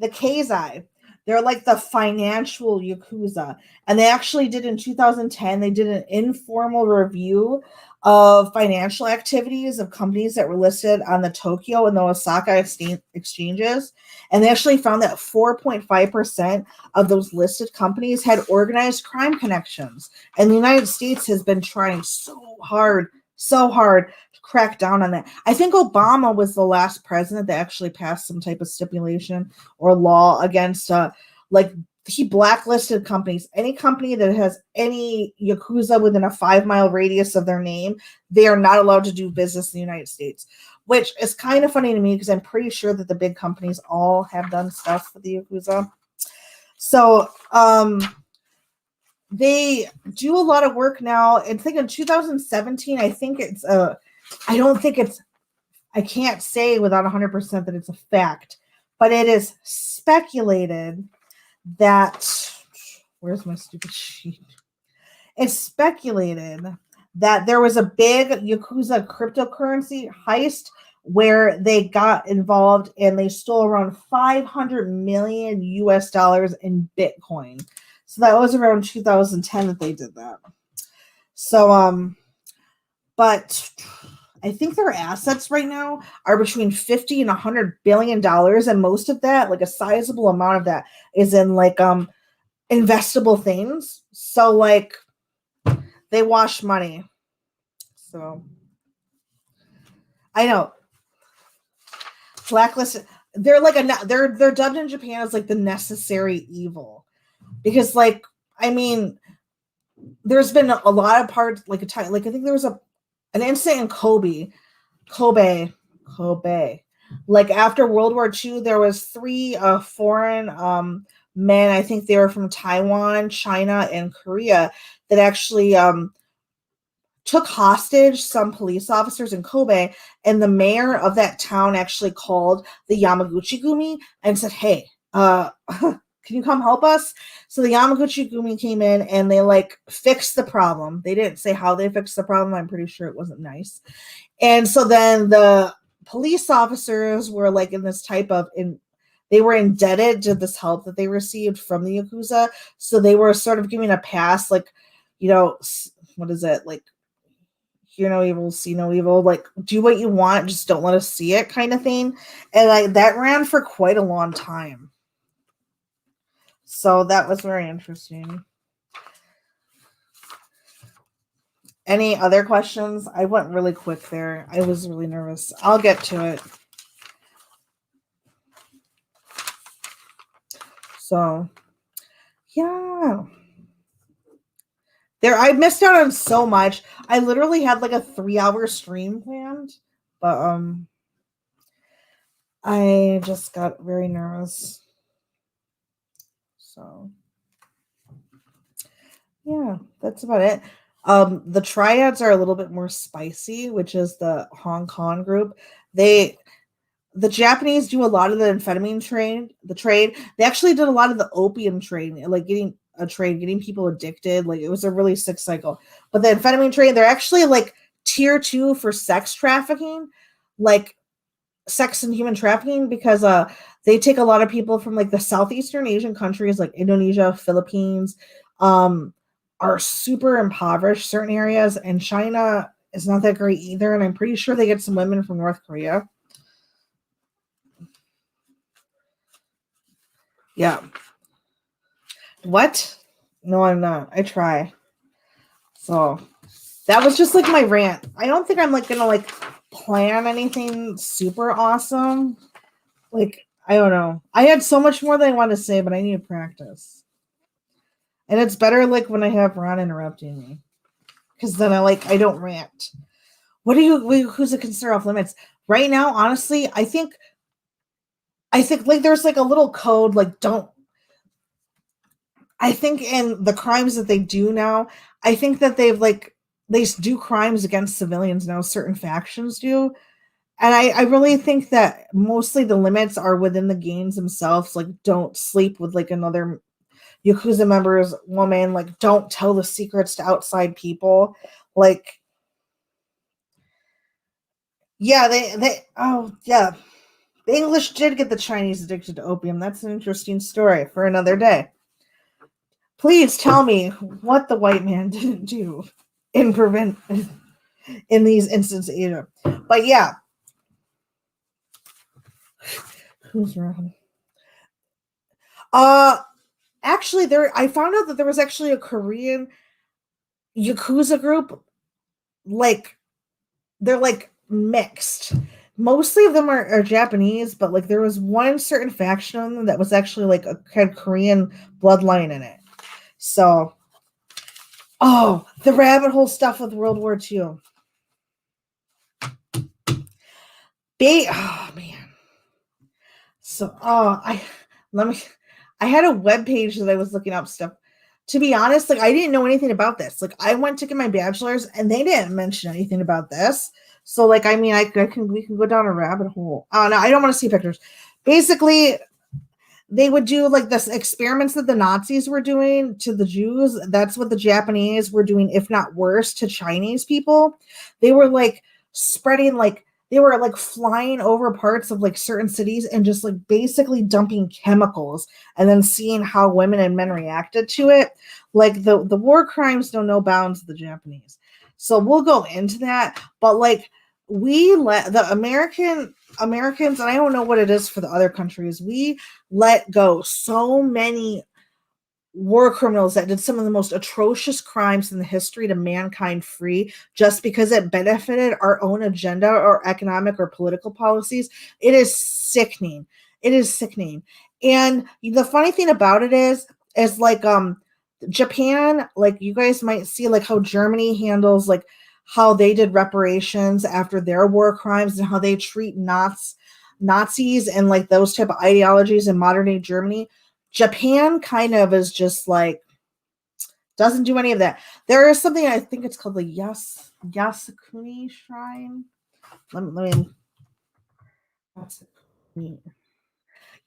Keizai, they're like the financial Yakuza. And they actually did in 2010, they did an informal review of financial activities of companies that were listed on the Tokyo and the Osaka exchanges. And they actually found that 4.5% of those listed companies had organized crime connections. And the United States has been trying so hard to crack down on that. I think Obama was the last president that actually passed some type of stipulation or law against like he blacklisted companies. Any company that has any Yakuza within a 5-mile radius of their name, they are not allowed to do business in the United States, which is kind of funny to me because I'm pretty sure that the big companies all have done stuff for the Yakuza. So they do a lot of work now. I think in 2017, I can't say without 100% that it's a fact, but it is speculated that, where's my stupid sheet? It's speculated that there was a big Yakuza cryptocurrency heist where they got involved and they stole around 500 million US dollars in Bitcoin. So that was around 2010 that they did that. So, but I think their assets right now are between 50 and 100 billion dollars, and most of that, like a sizable amount of that, is in like investable things. So like they wash money. So I know blacklisted. They're like they're dubbed in Japan as like the necessary evil, because like I mean, there's been a lot of parts like a time like I think there was an incident in Kobe. Like after World War II, there was 3 foreign men. I think they were from Taiwan, China, and Korea that actually took hostage some police officers in Kobe, and the mayor of that town actually called the Yamaguchi-gumi and said, "Hey, can you come help us?" So the Yamaguchi-gumi came in and they like fixed the problem. They didn't say how they fixed the problem. I'm pretty sure it wasn't nice. And so then the police officers were like in this type of they were indebted to this help that they received from the Yakuza. So they were sort of giving a pass, like, you know, what is it? Like, hear no evil, see no evil, like do what you want, just don't let us see it kind of thing. And that ran for quite a long time. So that was very interesting. Any other questions? I went really quick there. I was really nervous. I'll get to it. So, yeah. I missed out on so much. I literally had like a 3-hour stream planned, but I just got very nervous. So, yeah, that's about it. The triads are a little bit more spicy, which is the Hong Kong group. The Japanese do a lot of the amphetamine trade. They actually did a lot of the opium trade, like getting people addicted. Like it was a really sick cycle. But the amphetamine trade, they're actually like tier 2 for sex trafficking, like sex and human trafficking, because they take a lot of people from like the Southeastern Asian countries like Indonesia, Philippines, are super impoverished certain areas, and China is not that great either. And I'm pretty sure they get some women from North Korea. Yeah. What? No, I'm not. I try. So that was just like my rant. I don't think I'm like gonna like plan anything super awesome. Like, I don't know. I had so much more that I wanted to say, but I need to practice. And it's better like when I have Ron interrupting me. Because then I don't rant. Who's a concern off limits? Right now, honestly, I think like there's like a little code, like don't I think in the crimes that they do now, I think that they do crimes against civilians now, certain factions do. And I really think that mostly the limits are within the games themselves. Like, don't sleep with like another Yakuza member's woman. Like, don't tell the secrets to outside people. Like, yeah, oh, yeah. The English did get the Chinese addicted to opium. That's an interesting story for another day. Please tell me what the white man didn't do in these instances either. But yeah. Who's wrong? Actually I found out that there was actually a Korean Yakuza group, like they're like mixed. Mostly of them are Japanese, but like there was one certain faction of them that was actually like had Korean bloodline in it. So, the rabbit hole stuff with World War II. Oh man. So, I had a web page that I was looking up stuff. To be honest, like I didn't know anything about this. Like I went to get my bachelor's and they didn't mention anything about this. So like, I mean, we can go down a rabbit hole. Oh no, I don't want to see pictures. Basically, they would do like this experiments that the Nazis were doing to the Jews. That's what the Japanese were doing, if not worse, to Chinese people. They were like spreading like they were like flying over parts of like certain cities and just like basically dumping chemicals and then seeing how women and men reacted to it. Like the war crimes know no bounds of the Japanese. So we'll go into that, but like we let the Americans, and I don't know what it is for the other countries, we let go so many war criminals that did some of the most atrocious crimes in the history to mankind free just because it benefited our own agenda or economic or political policies. It is sickening. It is sickening. And the funny thing about it is like Japan, like you guys might see like how Germany handles like how they did reparations after their war crimes and how they treat Nazis and like those type of ideologies in modern day Germany. Japan kind of is just like doesn't do any of that. There is something, I think it's called the Yasukuni Shrine. Let me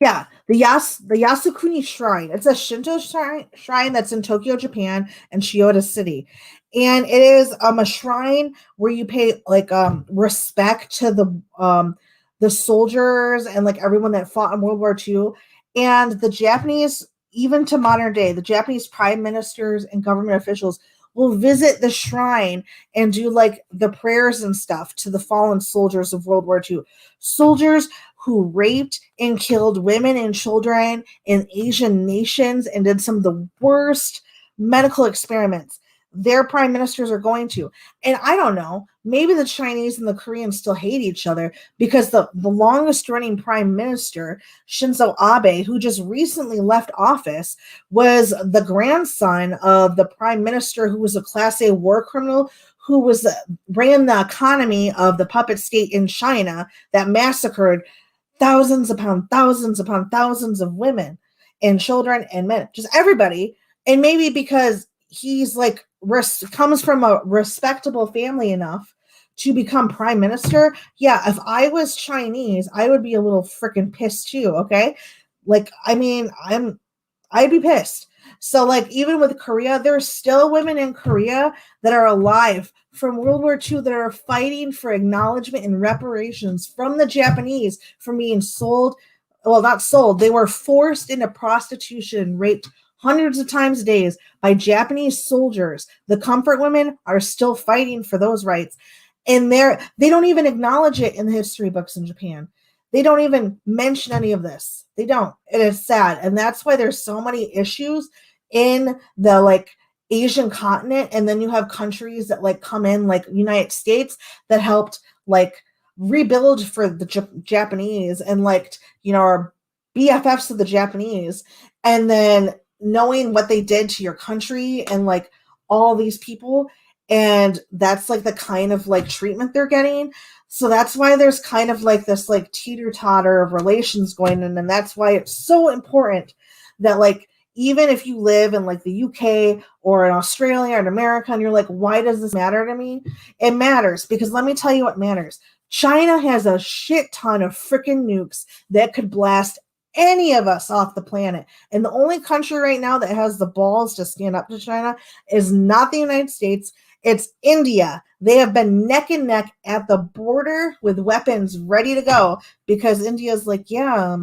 Yeah, the Yasukuni Shrine. It's a Shinto shrine that's in Tokyo, Japan, and Chiyoda City, and it is a shrine where you pay like respect to the soldiers and like everyone that fought in World War II, and the Japanese, even to modern day, the Japanese prime ministers and government officials will visit the shrine and do like the prayers and stuff to the fallen soldiers of World War II. Soldiers who raped and killed women and children in Asian nations and did some of the worst medical experiments. Their prime ministers are going to. And I don't know, maybe the Chinese and the Koreans still hate each other because the longest running prime minister, Shinzo Abe, who just recently left office, was the grandson of the prime minister who was a Class A war criminal who ran the economy of the puppet state in China that massacred thousands upon thousands of women and children and men, just everybody. And maybe because he's like comes from a respectable family enough to become prime minister. Yeah, if I was Chinese, I would be a little freaking pissed too. Okay, like I mean, I'd be pissed. So like even with Korea, there's still women in Korea that are alive from World War II that are fighting for acknowledgement and reparations from the Japanese from being sold. Well, not sold. They were forced into prostitution, raped hundreds of times a day by Japanese soldiers. The comfort women are still fighting for those rights. And they don't even acknowledge it in the history books in Japan. They don't even mention any of this. They don't. It is sad. And that's why there's so many issues in the like Asian continent. And then you have countries that like come in like United States that helped like rebuild for the Japanese and like, are BFFs of the Japanese, and then knowing what they did to your country and like all these people, and that's like the kind of like treatment they're getting. So that's why there's kind of like this like teeter-totter of relations going on, and that's why it's so important that like even if you live in like the UK or in Australia or in America and you're like, why does this matter to me? It matters because let me tell you what matters. China has a shit ton of freaking nukes that could blast any of us off the planet. And the only country right now that has the balls to stand up to China is not the United States. It's India. They have been neck and neck at the border with weapons ready to go because India's like, yeah,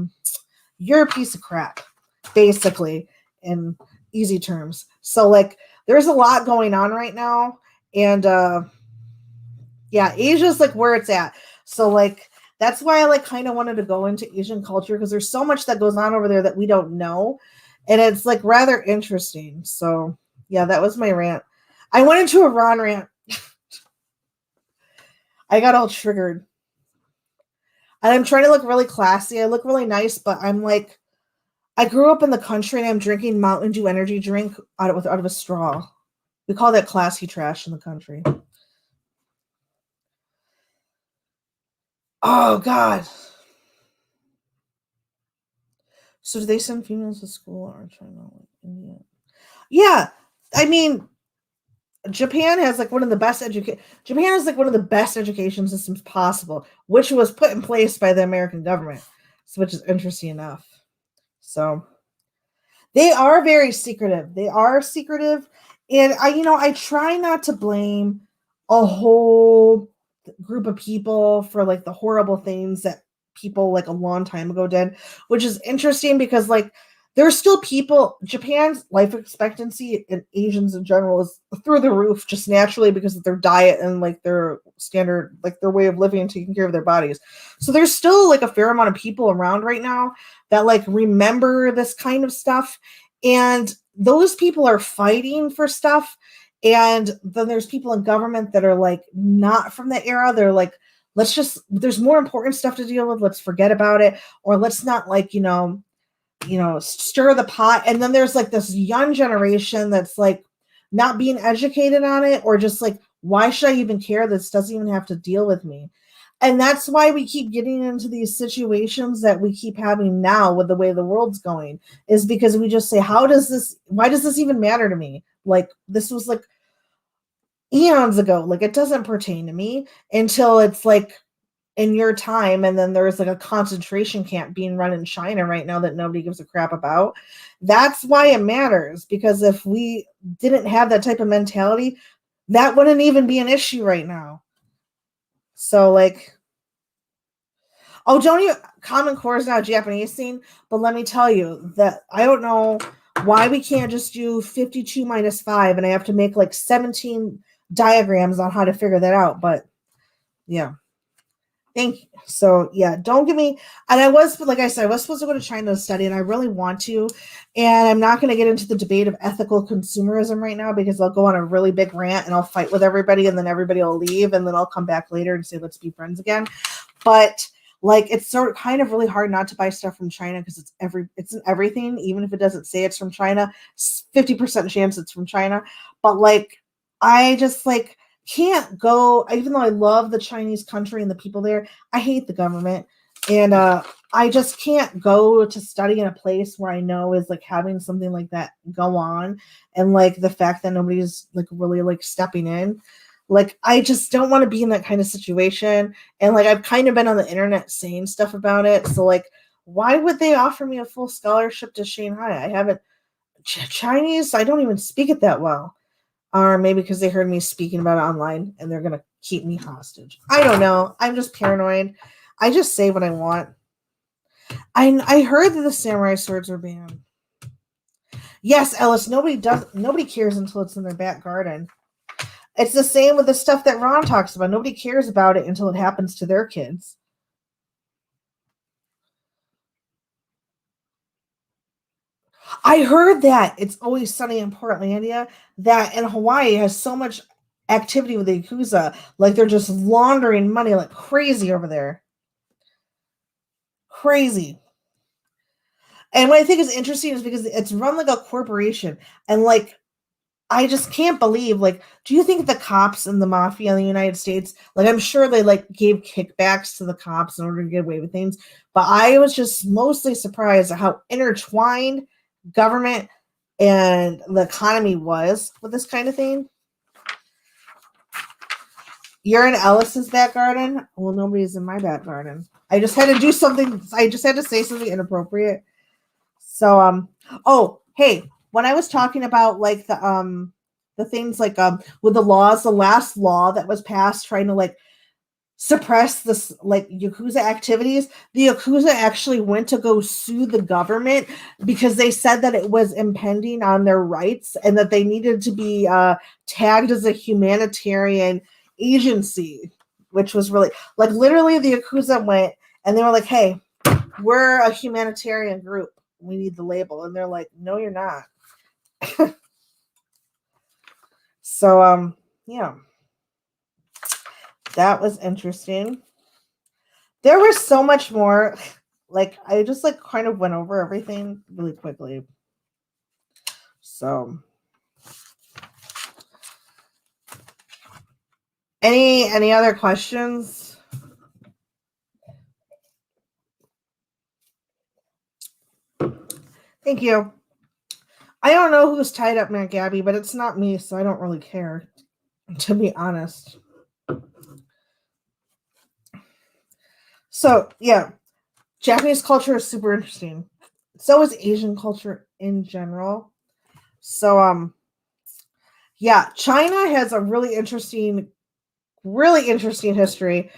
you're a piece of crap, basically, in easy terms. So, like, there's a lot going on right now. And, yeah, Asia's like where it's at. So, like, that's why I like kind of wanted to go into Asian culture because there's so much that goes on over there that we don't know. And it's like rather interesting. So, yeah, that was my rant. I went into a Ron rant. I got all triggered. And I'm trying to look really classy. I look really nice, but I'm like, I grew up in the country and I'm drinking Mountain Dew energy drink out of a straw. We call that classy trash in the country. Oh, God. So do they send females to school or China? India? Yeah. I mean, Japan has like one of the best Japan has like one of the best education systems possible, which was put in place by the American government, which is interesting enough. So they are very secretive. They are secretive, and I try not to blame a whole group of people for like the horrible things that people like a long time ago did, which is interesting because like there's still people. Japan's life expectancy and Asians in general is through the roof just naturally because of their diet and like their standard, like their way of living and taking care of their bodies. So there's still like a fair amount of people around right now that like remember this kind of stuff, and those people are fighting for stuff. And then there's people in government that are like not from the era. They're like, let's just, there's more important stuff to deal with, let's forget about it, or let's not like stir the pot. And then there's like this young generation that's like not being educated on it, or just like, why should I even care? This doesn't even have to deal with me. And that's why we keep getting into these situations that we keep having now with the way the world's going, is because we just say, why does this even matter to me? Like, this was like eons ago. Like, it doesn't pertain to me until it's like in your time. And then there's like a concentration camp being run in China right now that nobody gives a crap about. That's why it matters, because if we didn't have that type of mentality, that wouldn't even be an issue right now. So like, oh, don't you, Common Core is now a Japanese thing, but let me tell you that I don't know why we can't just do 52 minus 5 and I have to make like 17 diagrams on how to figure that out. But yeah. Thank you. So yeah, don't give me, and like I said, I was supposed to go to China to study and I really want to, and I'm not going to get into the debate of ethical consumerism right now because I'll go on a really big rant and I'll fight with everybody and then everybody will leave and then I'll come back later and say, let's be friends again. But like, it's sort of kind of really hard not to buy stuff from China because it's in everything, even if it doesn't say it's from China, 50% chance it's from China. But like, I just like, can't go, even though I love the Chinese country and the people there, I hate the government. And I just can't go to study in a place where I know is like having something like that go on. And like the fact that nobody's like really like stepping in. Like, I just don't want to be in that kind of situation. And like, I've kind of been on the internet saying stuff about it. So like, why would they offer me a full scholarship to Shanghai? I haven't, Chinese, I don't even speak it that well. Or maybe because they heard me speaking about it online and they're going to keep me hostage. I don't know. I'm just paranoid. I just say what I want. I heard that the samurai swords are banned. Yes, Ellis, nobody cares until it's in their back garden. It's the same with the stuff that Ron talks about. Nobody cares about it until it happens to their kids. I heard that It's Always Sunny in Portlandia, that in Hawaii has so much activity with the Yakuza. Like they're just laundering money like crazy over there. Crazy. And what I think is interesting is because it's run like a corporation. And like I just can't believe, like, do you think the cops and the mafia in the United States, like, I'm sure they like gave kickbacks to the cops in order to get away with things, but I was just mostly surprised at how intertwined government and the economy was with this kind of thing. You're in Ellis's back garden? Well, nobody's in my back garden. I just had to do something. I just had to say something inappropriate. So, oh, hey, when I was talking about like the things like with the laws, the last law that was passed trying to like suppress this like Yakuza activities, the Yakuza actually went to go sue the government because they said that it was impending on their rights and that they needed to be tagged as a humanitarian agency, which was really like literally the Yakuza went and they were like, hey, we're a humanitarian group. We need the label. And they're like, no, you're not. So, yeah. That was interesting. There was so much more. Like, I just like kind of went over everything really quickly. So, any other questions? Thank you. I don't know who's tied up Matt Gabby, but it's not me, so I don't really care, to be honest. So, yeah, Japanese culture is super interesting. So is Asian culture in general. So, yeah, China has a really interesting history.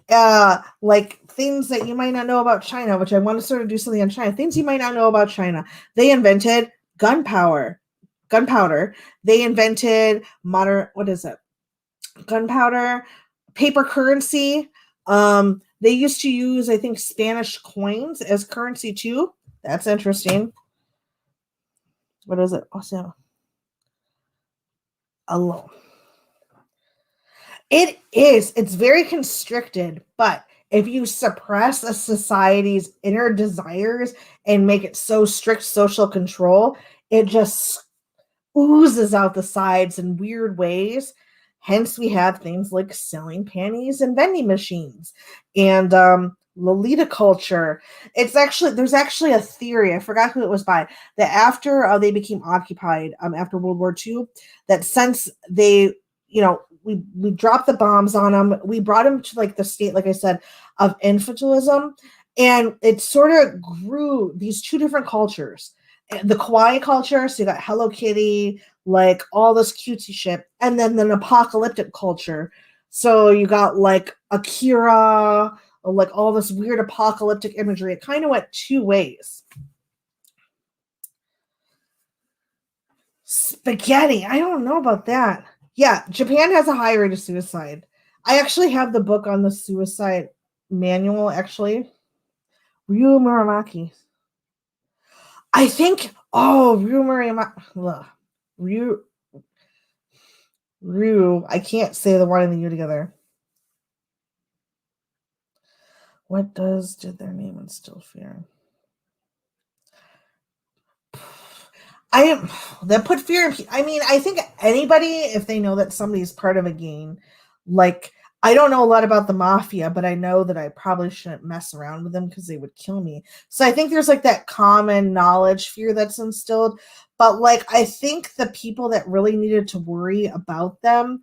Like things that you might not know about China, which I want to sort of do something on China. Things you might not know about China. They invented gunpowder. They invented modern, what is it? Gunpowder, paper currency. They used to use, I think, Spanish coins as currency too. That's interesting. What is it? Also, alone. It is. It's very constricted, but if you suppress a society's inner desires and make it so strict social control, it just oozes out the sides in weird ways. Hence, we have things like selling panties and vending machines and Lolita culture. There's actually a theory. I forgot who it was by, that after they became occupied after World War II, that since they, we dropped the bombs on them, we brought them to like the state, like I said, of infantilism, and it sort of grew these two different cultures. The kawaii culture, so you got Hello Kitty, like all this cutesy shit, and then an apocalyptic culture. So you got like Akira, like all this weird apocalyptic imagery. It kind of went two ways. Spaghetti. I don't know about that. Yeah, Japan has a high rate of suicide. I actually have the book on the suicide manual, actually. Ryu Muramaki. I think, Ryu Muramaki. Ryu. I can't say the Y and the U together. What did their name instill fear? That put fear in. I mean, I think anybody, if they know that somebody's part of a gang, like I don't know a lot about the mafia, but I know that I probably shouldn't mess around with them because they would kill me. So I think there's like that common knowledge fear that's instilled. But like I think the people that really needed to worry about them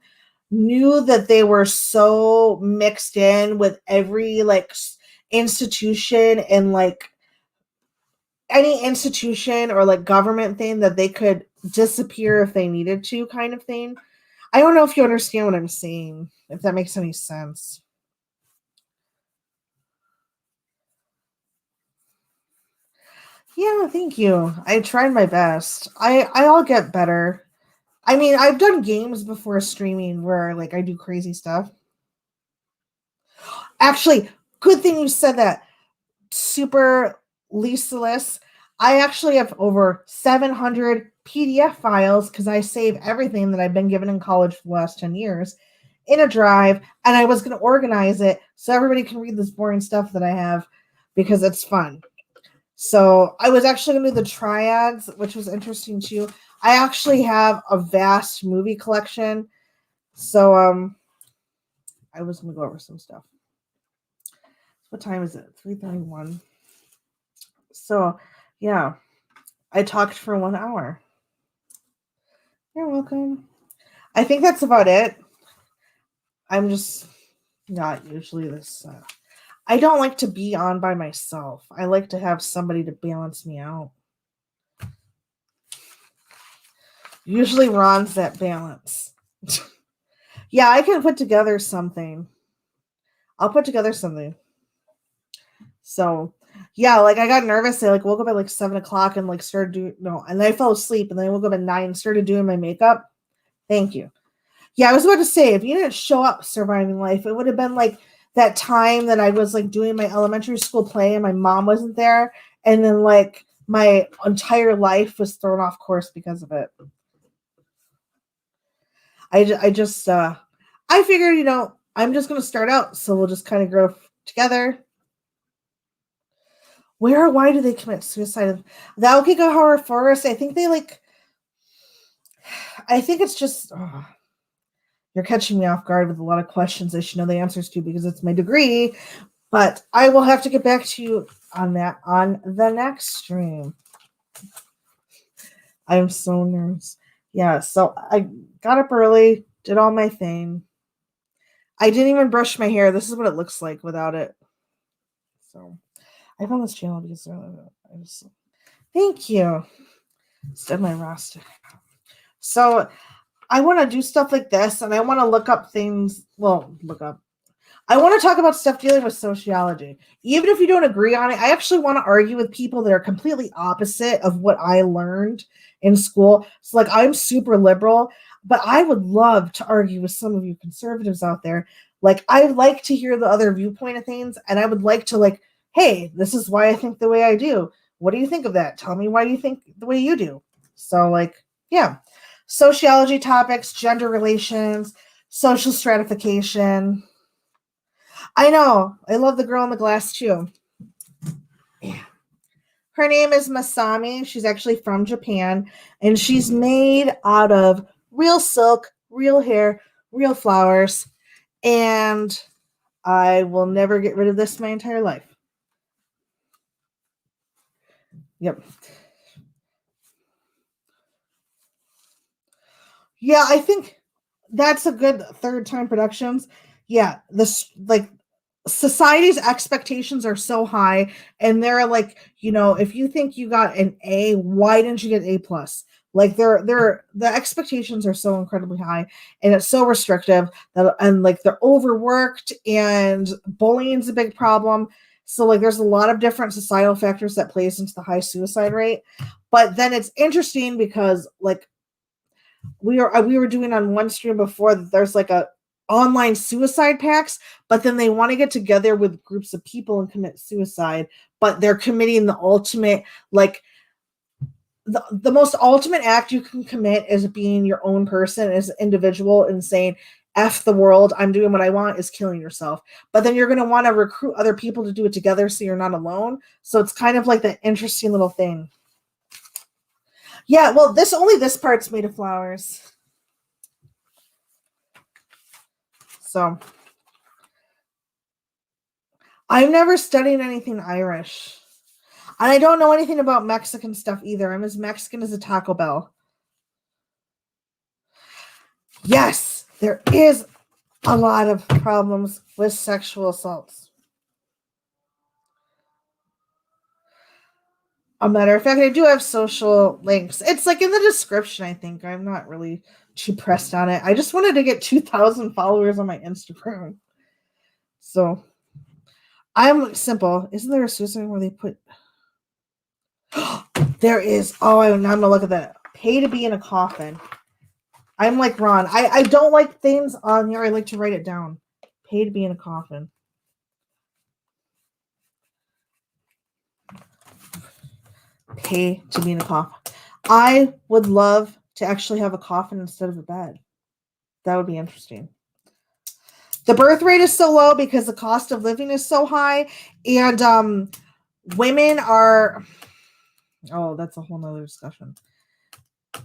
knew that they were so mixed in with every like institution and like any institution or like government thing that they could disappear if they needed to, kind of thing. I don't know if you understand what I'm saying, if that makes any sense. Yeah, thank you. I tried my best. I'll get better. I mean, I've done games before streaming where like I do crazy stuff. Actually, good thing you said that. Super Lisalis. I actually have over 700 PDF files because I save everything that I've been given in college for the last 10 years in a drive, and I was going to organize it so everybody can read this boring stuff that I have because it's fun. So I was actually going to do the triads, which was interesting too. I actually have a vast movie collection. So I was going to go over some stuff. What time is it? 3:31. So, yeah, I talked for 1 hour. You're welcome. I think that's about it. I'm just not usually this. I don't like to be on by myself. I like to have somebody to balance me out. Usually Ron's that balance. Yeah, I can put together something. I'll put together something. So, yeah, like I got nervous. I like woke up at like 7 o'clock and like started doing and then I fell asleep and then I woke up at 9 and started doing my makeup. Thank you. Yeah, I was about to say if you didn't show up surviving life, it would have been like that time that I was like doing my elementary school play and my mom wasn't there, and then like my entire life was thrown off course because of it. I figured, I'm just going to start out, so we'll just kind of grow together. Where or why do they commit suicide? The Aokigahara Forest, I think I think it's just, you're catching me off guard with a lot of questions I should know the answers to because it's my degree, but I will have to get back to you on that on the next stream. I'm so nervous. Yeah, so I got up early, did all my thing. I didn't even brush my hair. This is what it looks like without it. So I found this channel because thank you. Instead my roster. So I want to do stuff like this, and I want to look up things. Well, I want to talk about stuff dealing with sociology. Even if you don't agree on it, I actually want to argue with people that are completely opposite of what I learned in school. So, like, I'm super liberal, but I would love to argue with some of you conservatives out there. Like, I like to hear the other viewpoint of things, and I would like to, like, hey, this is why I think the way I do. What do you think of that? Tell me why you think the way you do. So, like, yeah. Sociology topics, gender relations, social stratification. I know. I love the girl in the glass too. Yeah. Her name is Masami. She's actually from Japan, and she's made out of real silk, real hair, real flowers, and I will never get rid of this my entire life. Yep. Yeah, I think that's a good Third Time Productions. Yeah, this like society's expectations are so high, and they're like, if you think you got an A, why didn't you get A plus? Like the expectations are so incredibly high, and it's so restrictive and like they're overworked, and bullying is a big problem. So like there's a lot of different societal factors that plays into the high suicide rate. But then it's interesting because like we were doing on one stream before that there's like a online suicide pacts, but then they want to get together with groups of people and commit suicide, but they're committing the ultimate, like the most ultimate act you can commit is being your own person as an individual and saying, F the world, I'm doing what I want, is killing yourself. But then you're going to want to recruit other people to do it together so you're not alone. So it's kind of like that interesting little thing. Yeah, well, this part's made of flowers. So I've never studied anything Irish. And I don't know anything about Mexican stuff either. I'm as Mexican as a Taco Bell. Yes, there is a lot of problems with sexual assaults. A matter of fact, I do have social links. It's like in the description, I think. I'm not really too pressed on it. I just wanted to get 2,000 followers on my Instagram. So I'm simple. Isn't there a suicide where they put... There is. Oh, now I'm going to look at that. Pay to be in a coffin. I'm like Ron. I don't like things on here. I like to write it down. Pay to be in a coffin. okay to be in a coffin. I would love to actually have a coffin instead of a bed. That would be interesting. The birth rate is so low because the cost of living is so high, and women are. Oh, that's a whole nother discussion.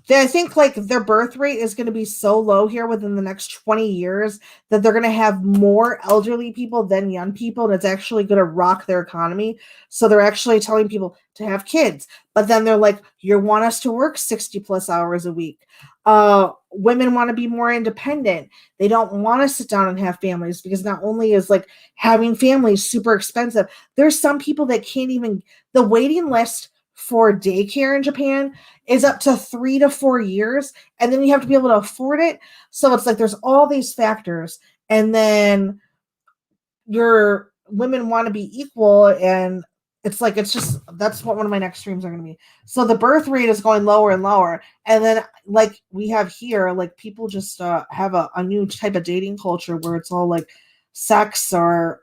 I think like their birth rate is going to be so low here within the next 20 years that they're going to have more elderly people than young people, and it's actually going to rock their economy. So they're actually telling people to have kids, but then they're like, you want us to work 60 plus hours a week. Women want to be more independent. They don't want to sit down and have families because not only is like having families super expensive, there's some people that can't even, the waiting list for daycare in Japan is up to 3 to 4 years, and then you have to be able to afford it. So it's like there's all these factors, and then your women want to be equal, and it's like it's just that's what one of my next streams are going to be. So the birth rate is going lower and lower, and then like we have here, like people just have a new type of dating culture where it's all like sex and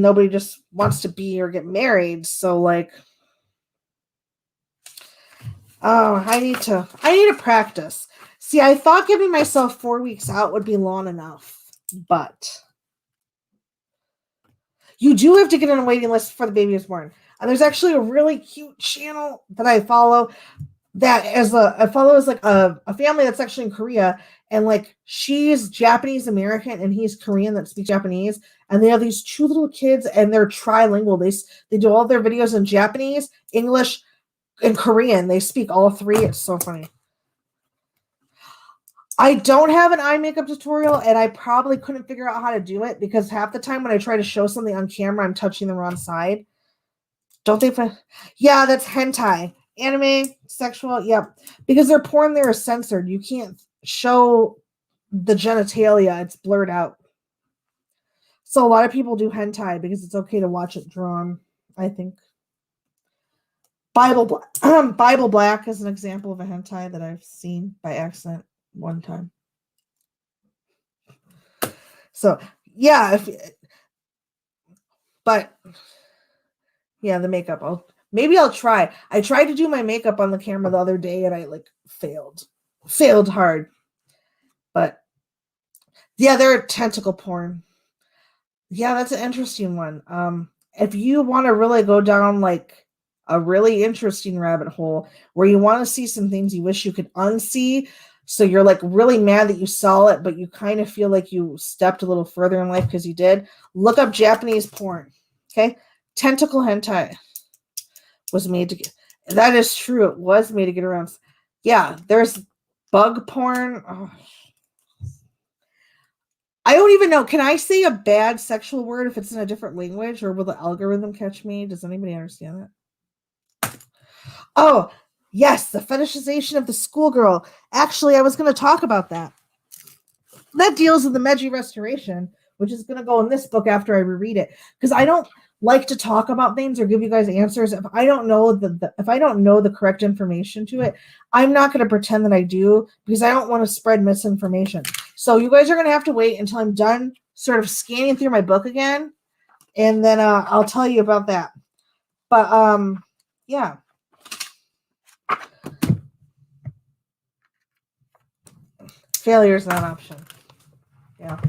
nobody just wants to be or get married. So like, oh, I need to practice. See, I thought giving myself 4 weeks out would be long enough, but you do have to get on a waiting list before the baby is born. And there's actually a really cute channel that I follow that I follow as like a family that's actually in Korea, and like she's Japanese American and he's Korean that speaks Japanese, and they have these 2 little kids and they're trilingual. They do all their videos in Japanese, English, and Korean. They speak all 3. It's so funny. I don't have an eye makeup tutorial, and I probably couldn't figure out how to do it because half the time when I try to show something on camera, I'm touching the wrong side. Don't they? Yeah, that's hentai. Anime, sexual, yep. Because their porn there is censored. You can't show the genitalia. It's blurred out. So a lot of people do hentai because it's okay to watch it drawn, I think. Bible Black is an example of a hentai that I've seen by accident one time. So yeah, but yeah, the makeup. Maybe I'll try. I tried to do my makeup on the camera the other day and I like failed hard. But yeah, they're tentacle porn. Yeah, that's an interesting one. If you want to really go down like a really interesting rabbit hole where you want to see some things you wish you could unsee, so you're like really mad that you saw it, but you kind of feel like you stepped a little further in life because you did, look up Japanese porn. Okay? Tentacle hentai was made to get. That is true. It was made to get around. Yeah, there's bug porn. Oh. I don't even know. Can I say a bad sexual word if it's in a different language, or will the algorithm catch me? Does anybody understand that? Oh, yes, the fetishization of the schoolgirl. Actually, I was going to talk about that. That deals with the Meiji Restoration, which is going to go in this book after I reread it, because I don't like to talk about things or give you guys answers if I don't know if I don't know the correct information to it. I'm not going to pretend that I do because I don't want to spread misinformation. So you guys are going to have to wait until I'm done sort of scanning through my book again, and then I'll tell you about that. But yeah. Failure is not an option. Yeah.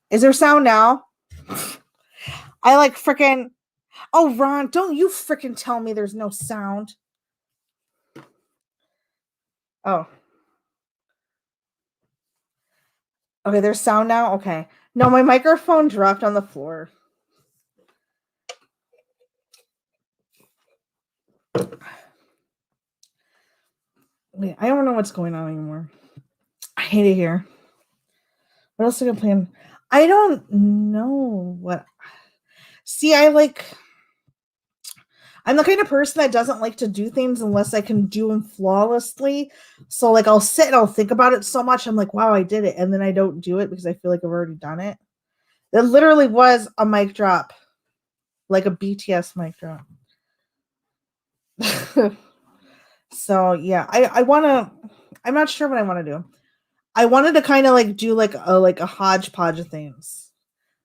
Is there sound now? I like freaking. Oh, Ron, don't you freaking tell me there's no sound. Oh. Okay, there's sound now? Okay. No, my microphone dropped on the floor. Wait, I don't know what's going on anymore. I hate it here. What else are I plan? I don't know what. See, I'm the kind of person that doesn't like to do things unless I can do them flawlessly. So like I'll sit and I'll think about it so much. I'm like, wow, I did it. And then I don't do it because I feel like I've already done it. It literally was a mic drop. Like a BTS mic drop. So yeah, I'm not sure what I want to do. I wanted to kind of like do like a hodgepodge of things.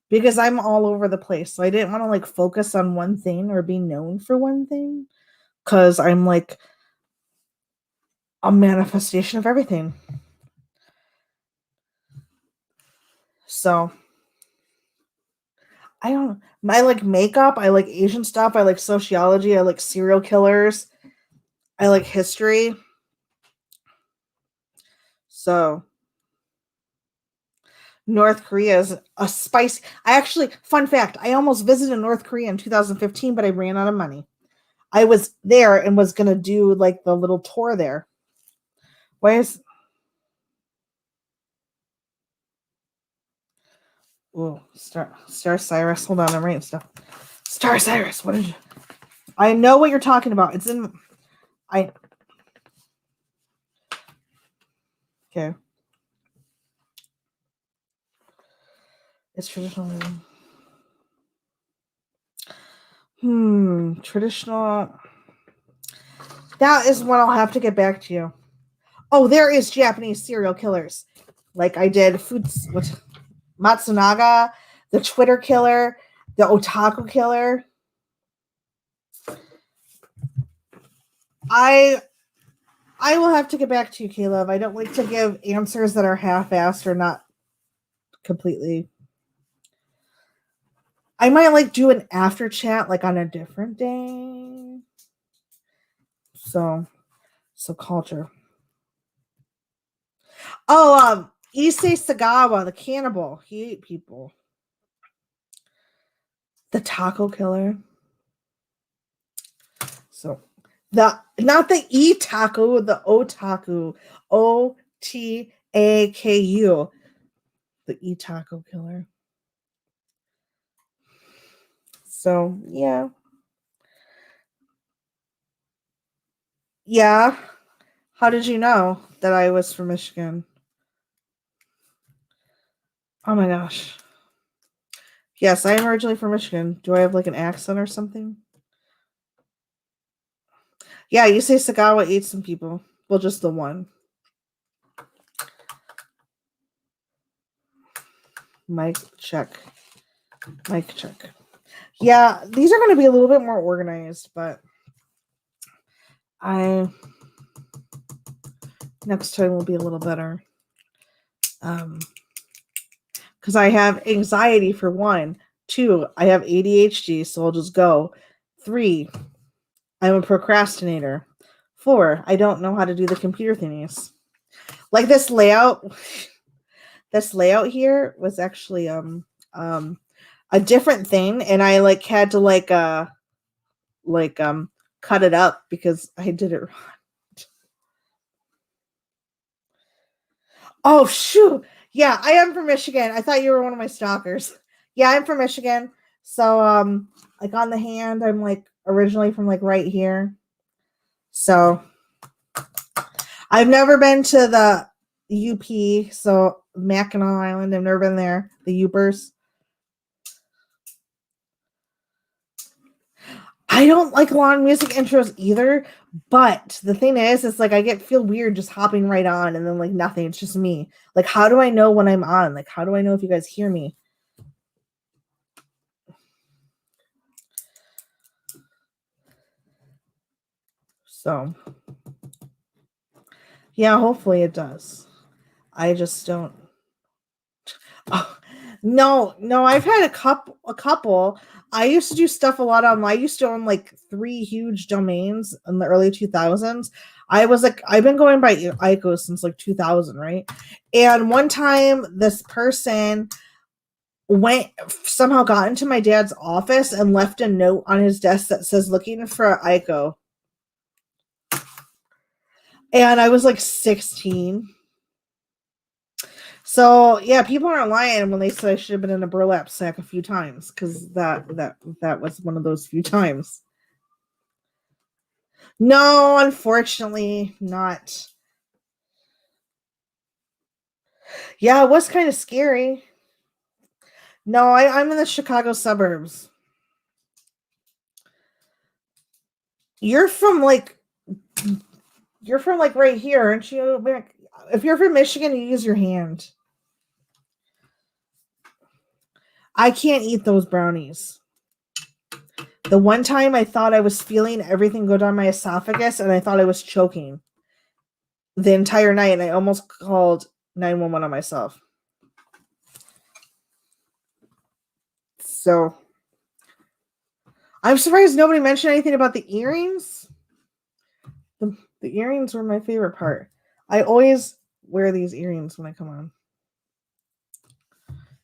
Because I'm all over the place. So I didn't want to like focus on one thing or be known for one thing. Cause I'm like a manifestation of everything. So I don't I like makeup, I like Asian stuff, I like sociology, I like serial killers, I like history. So North Korea is a spicy. I actually, fun fact, I almost visited North Korea in 2015, but I ran out of money. I was there and was gonna do like the little tour there. Why is oh Star Cyrus? Hold on, I'm writing stuff. Star Cyrus, what did you? I know what you're talking about. It's in I. Okay. It's traditional. Traditional. That is what I'll have to get back to you. Oh, there is Japanese serial killers. Like I did what Matsunaga, the Twitter killer, the otaku killer. I will have to get back to you, Caleb. I don't like to give answers that are half-assed or not completely. I might like do an after chat like on a different day. So culture. Oh, Issei Sagawa, the cannibal. He ate people. The taco killer. So not the e-taku, the otaku. OTAKU. The e-taco killer. So yeah. Yeah. How did you know that I was from Michigan? Oh my gosh. Yes, I am originally from Michigan. Do I have like an accent or something? Yeah, you say Sagawa ate some people. Well, just the one. Mic check. Mic check. Yeah, these are going to be a little bit more organized, but next time will be a little better. Because I have anxiety for 1. 2, I have ADHD, so I'll just go. 3, I'm a procrastinator. 4, I don't know how to do the computer thingies. Like this layout here was actually a different thing, and I like had to cut it up because I did it wrong. Oh shoot. Yeah, I am from Michigan. I thought you were one of my stalkers. Yeah, I'm from Michigan. So like on the hand, I'm like originally from like right here. So I've never been to the UP, so Mackinac Island. I've never been there. The Upers. I don't like long music intros either, but the thing is, it's like I feel weird just hopping right on and then like nothing. It's just me. Like, how do I know when I'm on? Like, how do I know if you guys hear me? So, yeah, hopefully it does. I just don't. Oh, no, I've had a couple. I used to do stuff a lot on. I used to own like 3 huge domains in the early 2000s. I've been going by ICO since like 2000, right? And one time, this person somehow got into my dad's office and left a note on his desk that says looking for ICO. And I was like 16. So yeah, people aren't lying when they say I should have been in a burlap sack a few times, because that was one of those few times. No, unfortunately not. Yeah, it was kind of scary. No, I'm in the Chicago suburbs. You're from like right here, aren't you? If you're from Michigan, you use your hand. I can't eat those brownies. The one time I thought I was feeling everything go down my esophagus and I thought I was choking the entire night, and I almost called 911 on myself. So I'm surprised nobody mentioned anything about the earrings. The earrings were my favorite part. I always wear these earrings when I come on.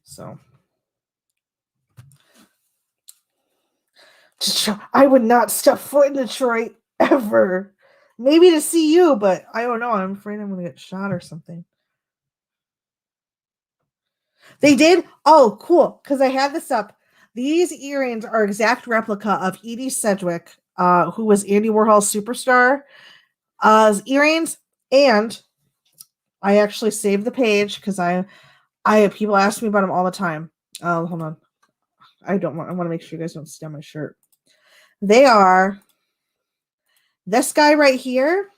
So I would not step foot in Detroit ever. Maybe to see you, but I don't know. I'm afraid I'm going to get shot or something. They did? Oh, cool. Because I had this up. These earrings are exact replica of Edie Sedgwick, who was Andy Warhol's superstar. Earrings, and I actually saved the page because I people ask me about them all the time. Oh, hold on. I want to make sure you guys don't see on my shirt. They are this guy right here.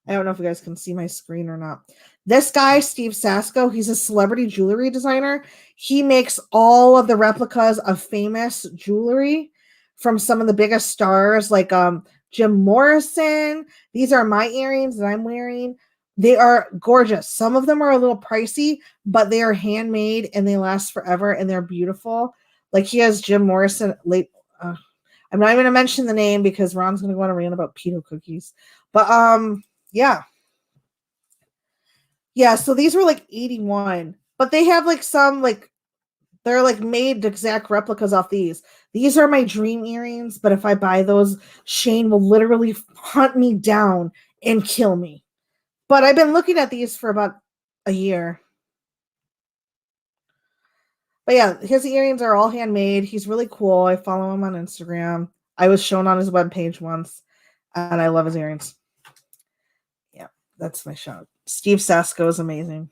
I don't know if you guys can see my screen or not. This guy, Steve Sasko, he's a celebrity jewelry designer. He makes all of the replicas of famous jewelry from some of the biggest stars, like Jim Morrison. These are my earrings that I'm wearing. They are gorgeous. Some of them are a little pricey, but they are handmade and they last forever and they're beautiful. Like he has Jim Morrison late. I'm not even going to mention the name because Ron's going to go on a rant about pedo cookies. But yeah. Yeah, so these were like 81, but they have like some like they're like made exact replicas off these. These are my dream earrings, but if I buy those, Shane will literally hunt me down and kill me. But I've been looking at these for about a year. But yeah, his earrings are all handmade. He's really cool. I follow him on Instagram. I was shown on his webpage once, and I love his earrings. Yeah, that's my shout. Steve Sasko is amazing.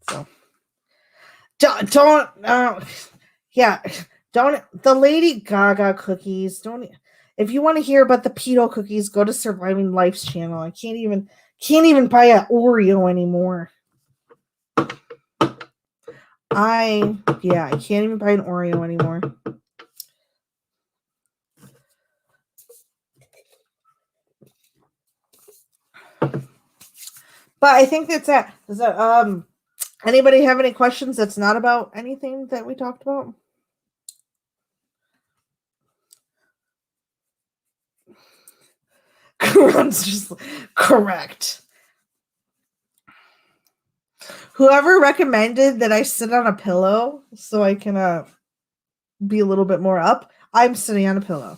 So don't yeah, don't the Lady Gaga cookies. Don't if you want to hear about the pedo cookies, go to Surviving Life's channel. I can't even buy an Oreo anymore. I can't even buy an Oreo anymore. But I think that's it. Does that anybody have any questions that's not about anything that we talked about? Ron's just correct. Whoever recommended that I sit on a pillow so I can be a little bit more up, I'm sitting on a pillow.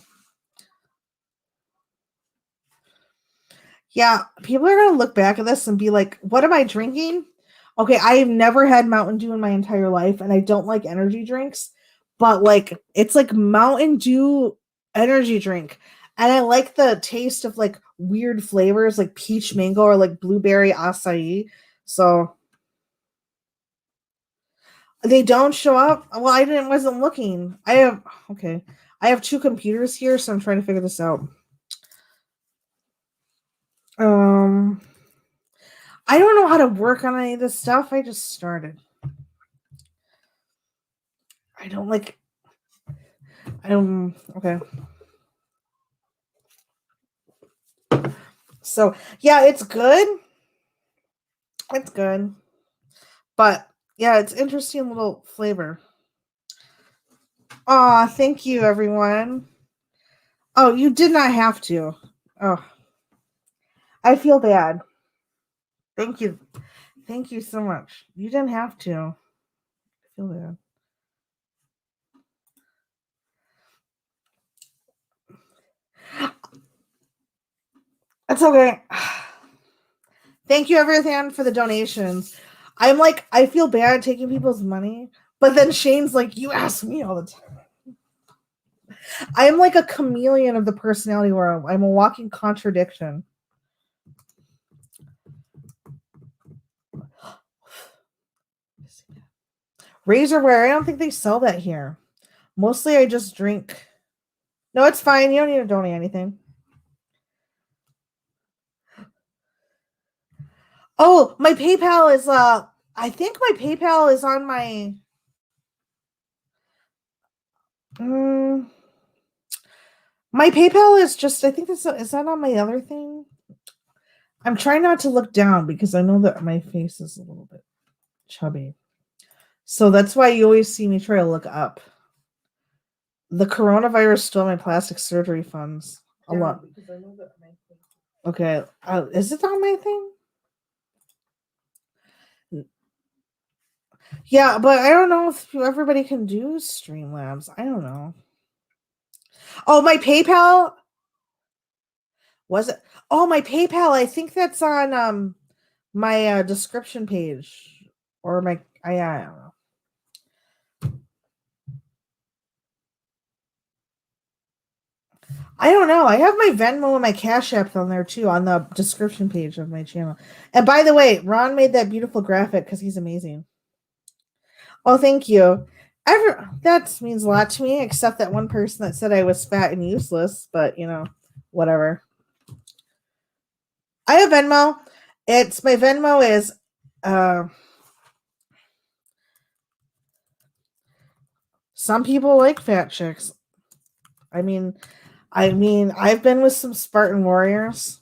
Yeah, people are going to look back at this and be like, what am I drinking? Okay, I've never had Mountain Dew in my entire life, and I don't like energy drinks, but like, it's like Mountain Dew energy drink. And I like the taste of like weird flavors like peach mango or like blueberry acai. So they don't show up. Well, wasn't looking. I have two computers here, so I'm trying to figure this out. Um, I don't know how to work on any of this stuff. I just started. I don't like. Okay. So yeah, it's good. It's good, but yeah, it's interesting little flavor. Aw, thank you, everyone. Oh, you did not have to. Oh, I feel bad. Thank you. Thank you so much. You didn't have to. I feel bad. That's okay. Thank you, everyone, for the donations. I'm like, I feel bad taking people's money, but then Shane's like, you ask me all the time. I'm like a chameleon of the personality world. I'm a walking contradiction. Razorware, I don't think they sell that here. Mostly I just drink. No, it's fine. You don't need to donate anything. Oh, my PayPal is I think my PayPal is on my my PayPal is just, I think is that on my other thing? I'm trying not to look down because I know that my face is a little bit chubby. So that's why you always see me try to look up. The coronavirus stole my plastic surgery funds. A lot. Because I know that my thing. Okay. Is it on my thing? Yeah, but I don't know if everybody can do Streamlabs. I don't know. Oh, my PayPal. Was it? Oh, my PayPal. I think that's on my description page or my. I don't know. I don't know. I have my Venmo and my Cash App on there too on the description page of my channel. And by the way, Ron made that beautiful graphic because he's amazing. Oh, thank you. That means a lot to me, except that one person that said I was fat and useless, but whatever. I have Venmo. My Venmo is some people like fat chicks. I mean, I've been with some Spartan warriors.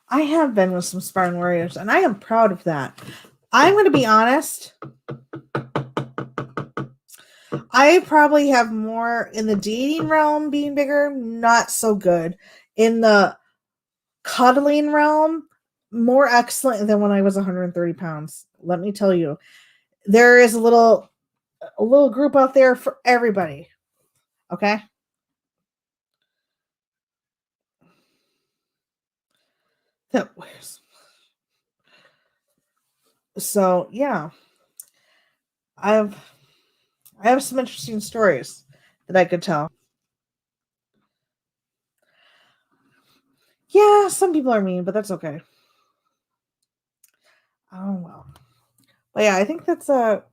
I have been with some Spartan warriors, and I am proud of that. I'm going to be honest. I probably have more in the dating realm being bigger, not so good. In the cuddling realm, more excellent than when I was 130 pounds. Let me tell you, there is a little group out there for everybody. Okay. So yeah, I have some interesting stories that I could tell. Yeah, some people are mean, but that's okay. Oh well. But yeah, I think that's a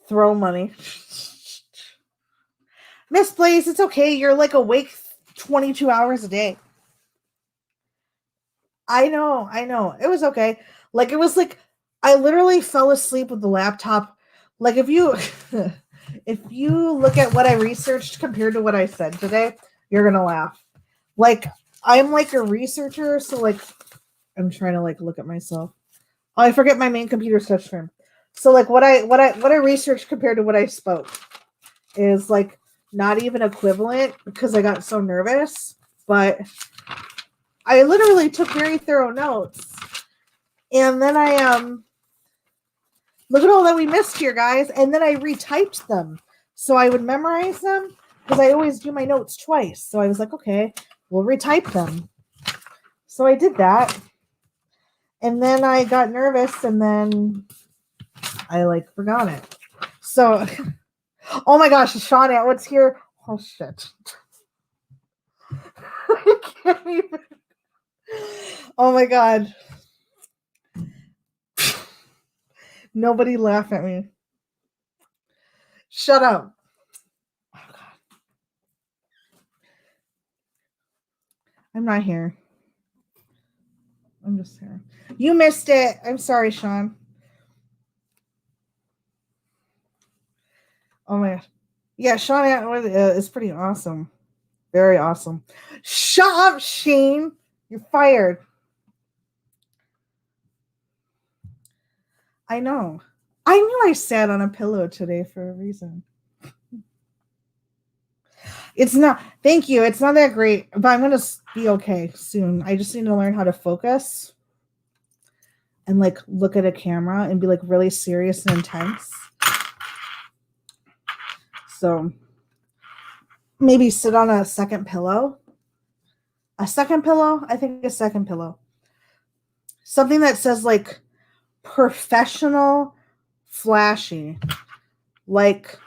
throw money. Miss Blaze, it's okay. You're like awake 22 hours a day. I know. It was okay. Like it was like I literally fell asleep with the laptop. Like if you if you look at what I researched compared to what I said today, you're gonna laugh. Like I'm like a researcher, so like I'm trying to like look at myself. Oh, I forget my main computer's touchscreen. So like what I researched compared to what I spoke is like not even equivalent because I got so nervous, but I literally took very thorough notes. And then I look at all that we missed here, guys, and then I retyped them. So I would memorize them because I always do my notes twice. So I was like, okay, we'll retype them. So I did that. And then I got nervous and then I like forgot it. So oh my gosh, Sean Atwood's here. Oh shit. I can't even. Oh my god. Nobody laugh at me. Shut up. Oh god. I'm not here. I'm just here. You missed it. I'm sorry, Sean. Oh my gosh. Yeah, Sean Atwood is pretty awesome. Very awesome. Shut up, Shane. You're fired. I know. I knew I sat on a pillow today for a reason. It's not, thank you. It's not that great, but I'm going to be okay soon. I just need to learn how to focus and like look at a camera and be like really serious and intense. So maybe sit on a second pillow. A second pillow? I think a second pillow. Something that says like professional flashy. Like,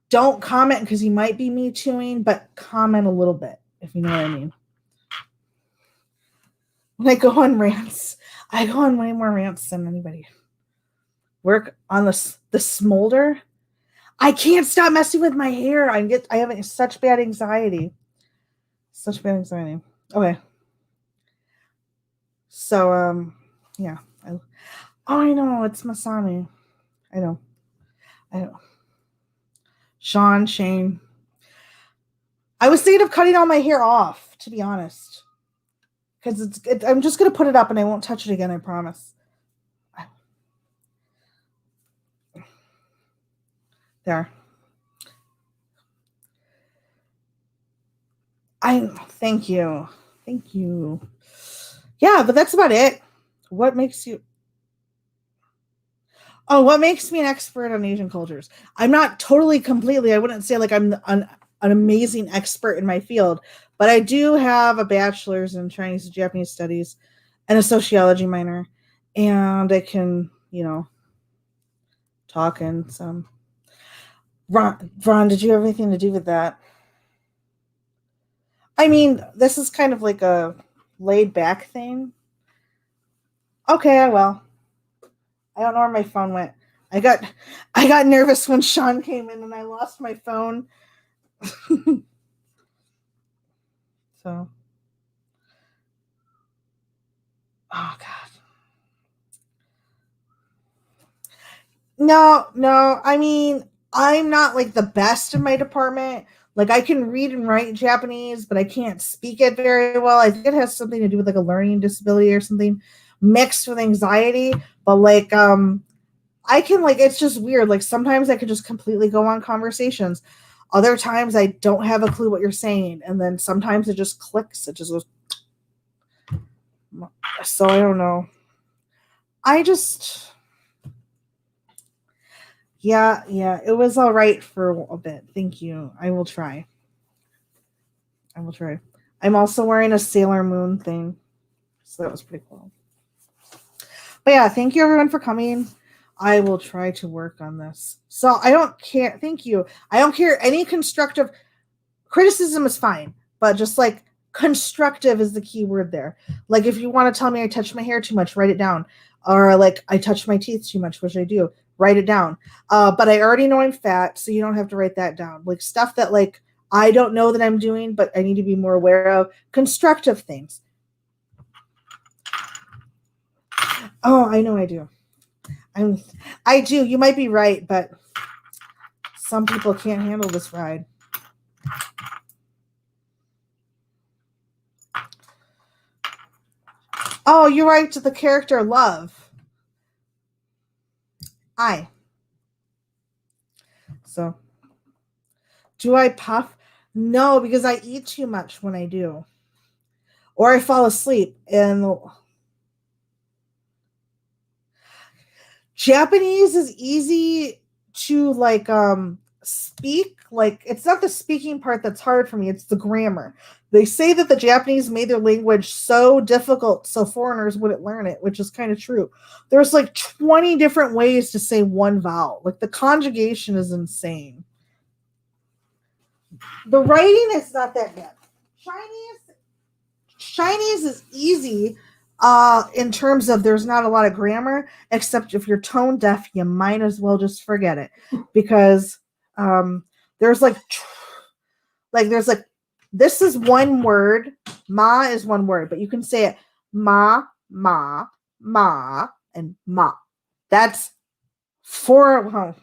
don't comment because you might be me tooing, but comment a little bit, if you know what I mean. When I go on rants, I go on way more rants than anybody. Work on the smolder. I can't stop messing with my hair. I have such bad anxiety. Such bad anxiety. Okay. So yeah. I know, it's Masami. I know. Shane. I was thinking of cutting all my hair off, to be honest. Because I'm just going to put it up and I won't touch it again, I promise. There. Thank you. Thank you. Yeah, but that's about it. What makes me an expert on Asian cultures? I'm not totally completely, I wouldn't say like I'm an amazing expert in my field, but I do have a bachelor's in Chinese and Japanese studies and a sociology minor, and I can, talk in some. Ron, did you have anything to do with that? I mean, this is kind of like a laid back thing. Okay, well, I don't know where my phone went. I got nervous when Sean came in and I lost my phone. So, oh god. No. I mean, I'm not like the best in my department. Like I can read and write Japanese, but I can't speak it very well. I think it has something to do with like a learning disability or something mixed with anxiety. But like I can like it's just weird. Like sometimes I could just completely go on conversations. Other times I don't have a clue what you're saying, and then sometimes it just clicks. It just goes. So I don't know. I just yeah, it was all right for a bit. Thank you. I will try. I'm also wearing a Sailor Moon thing, so that was pretty cool. But yeah, thank you everyone for coming. I will try to work on this. So I don't care. Thank you. I don't care any constructive criticism is fine, but just like constructive is the key word there. Like if you want to tell me I touched my hair too much, write it down. Or like I touched my teeth too much, which I do, write it down. But I already know I'm fat, so you don't have to write that down. Like stuff that like I don't know that I'm doing, but I need to be more aware of. Constructive things. Oh, I know I do. I do. You might be right, but some people can't handle this ride. Oh, you're right to the character Love. So, do I puff? No, because I eat too much when I do. Or I fall asleep. And Japanese is easy to like speak. Like it's not the speaking part that's hard for me, it's the grammar. They say that the Japanese made their language so difficult so foreigners wouldn't learn it, which is kind of true. There's like 20 different ways to say one vowel. Like the conjugation is insane. The writing is not that bad. Chinese is easy in terms of there's not a lot of grammar, except if you're tone deaf, you might as well just forget it because there's like there's like this is one word, ma is one word, but you can say it ma, and ma. That's four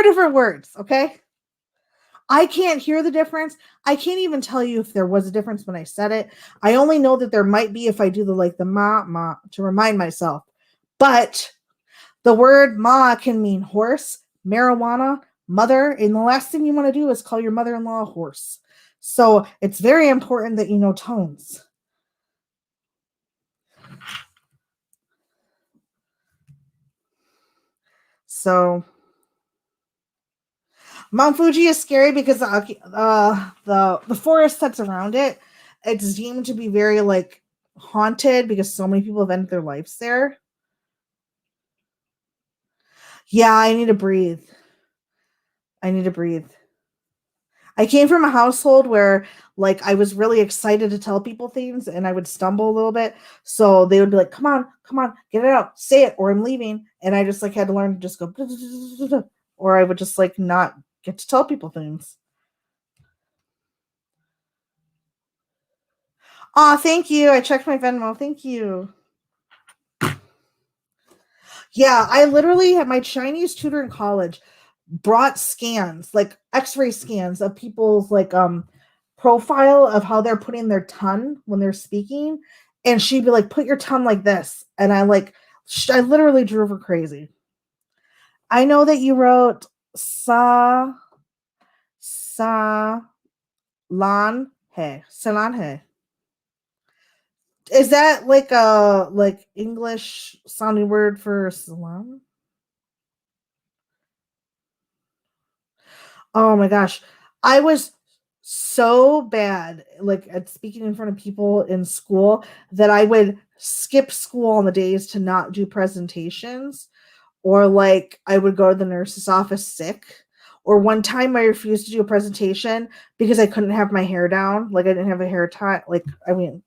different words, okay? I can't hear the difference. I can't even tell you if there was a difference when I said it. I only know that there might be if I do the ma to remind myself. But the word ma can mean horse, marijuana, mother, and the last thing you want to do is call your mother-in-law a horse. So it's very important that you know tones. So Mount Fuji is scary because the forest that's around it, it's deemed to be very like haunted because so many people have ended their lives there. Yeah, I need to breathe. I need to breathe. I came from a household where like I was really excited to tell people things and I would stumble a little bit. So they would be like, come on, get it out, say it, or I'm leaving. And I just like had to learn to just go, or I would just like not get to tell people things. Aw, thank you. I checked my Venmo. Thank you. Yeah, I literally had my Chinese tutor in college brought scans, like X-ray scans of people's like profile of how they're putting their tongue when they're speaking, and she'd be like, "Put your tongue like this," and I like, I literally drove her crazy. I know that you wrote sa lan he salan he. Is that like a like English sounding word for salon? Oh my gosh. I was so bad, like at speaking in front of people in school, that I would skip school on the days to not do presentations, or like I would go to the nurse's office sick. Or one time I refused to do a presentation because I couldn't have my hair down. Like I didn't have a hair tie. Like, I mean,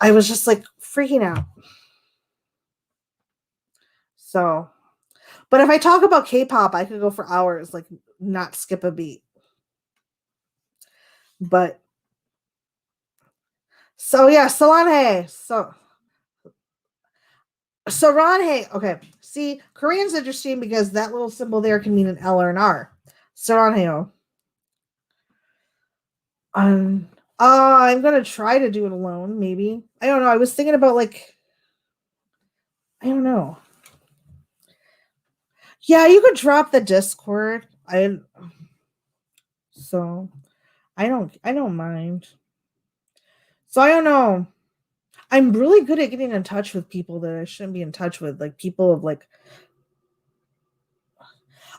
I was just like freaking out. So, but if I talk about K-pop, I could go for hours, like not skip a beat. But so yeah, Solange. Saranhe. Okay. See, Korean's interesting because that little symbol there can mean an L or an R. Saranheo. Um I'm gonna try to do it alone, maybe. I don't know. I was thinking about like I don't know. Yeah, you could drop the Discord. So I don't mind. So I don't know. I'm really good at getting in touch with people that I shouldn't be in touch with, like people of like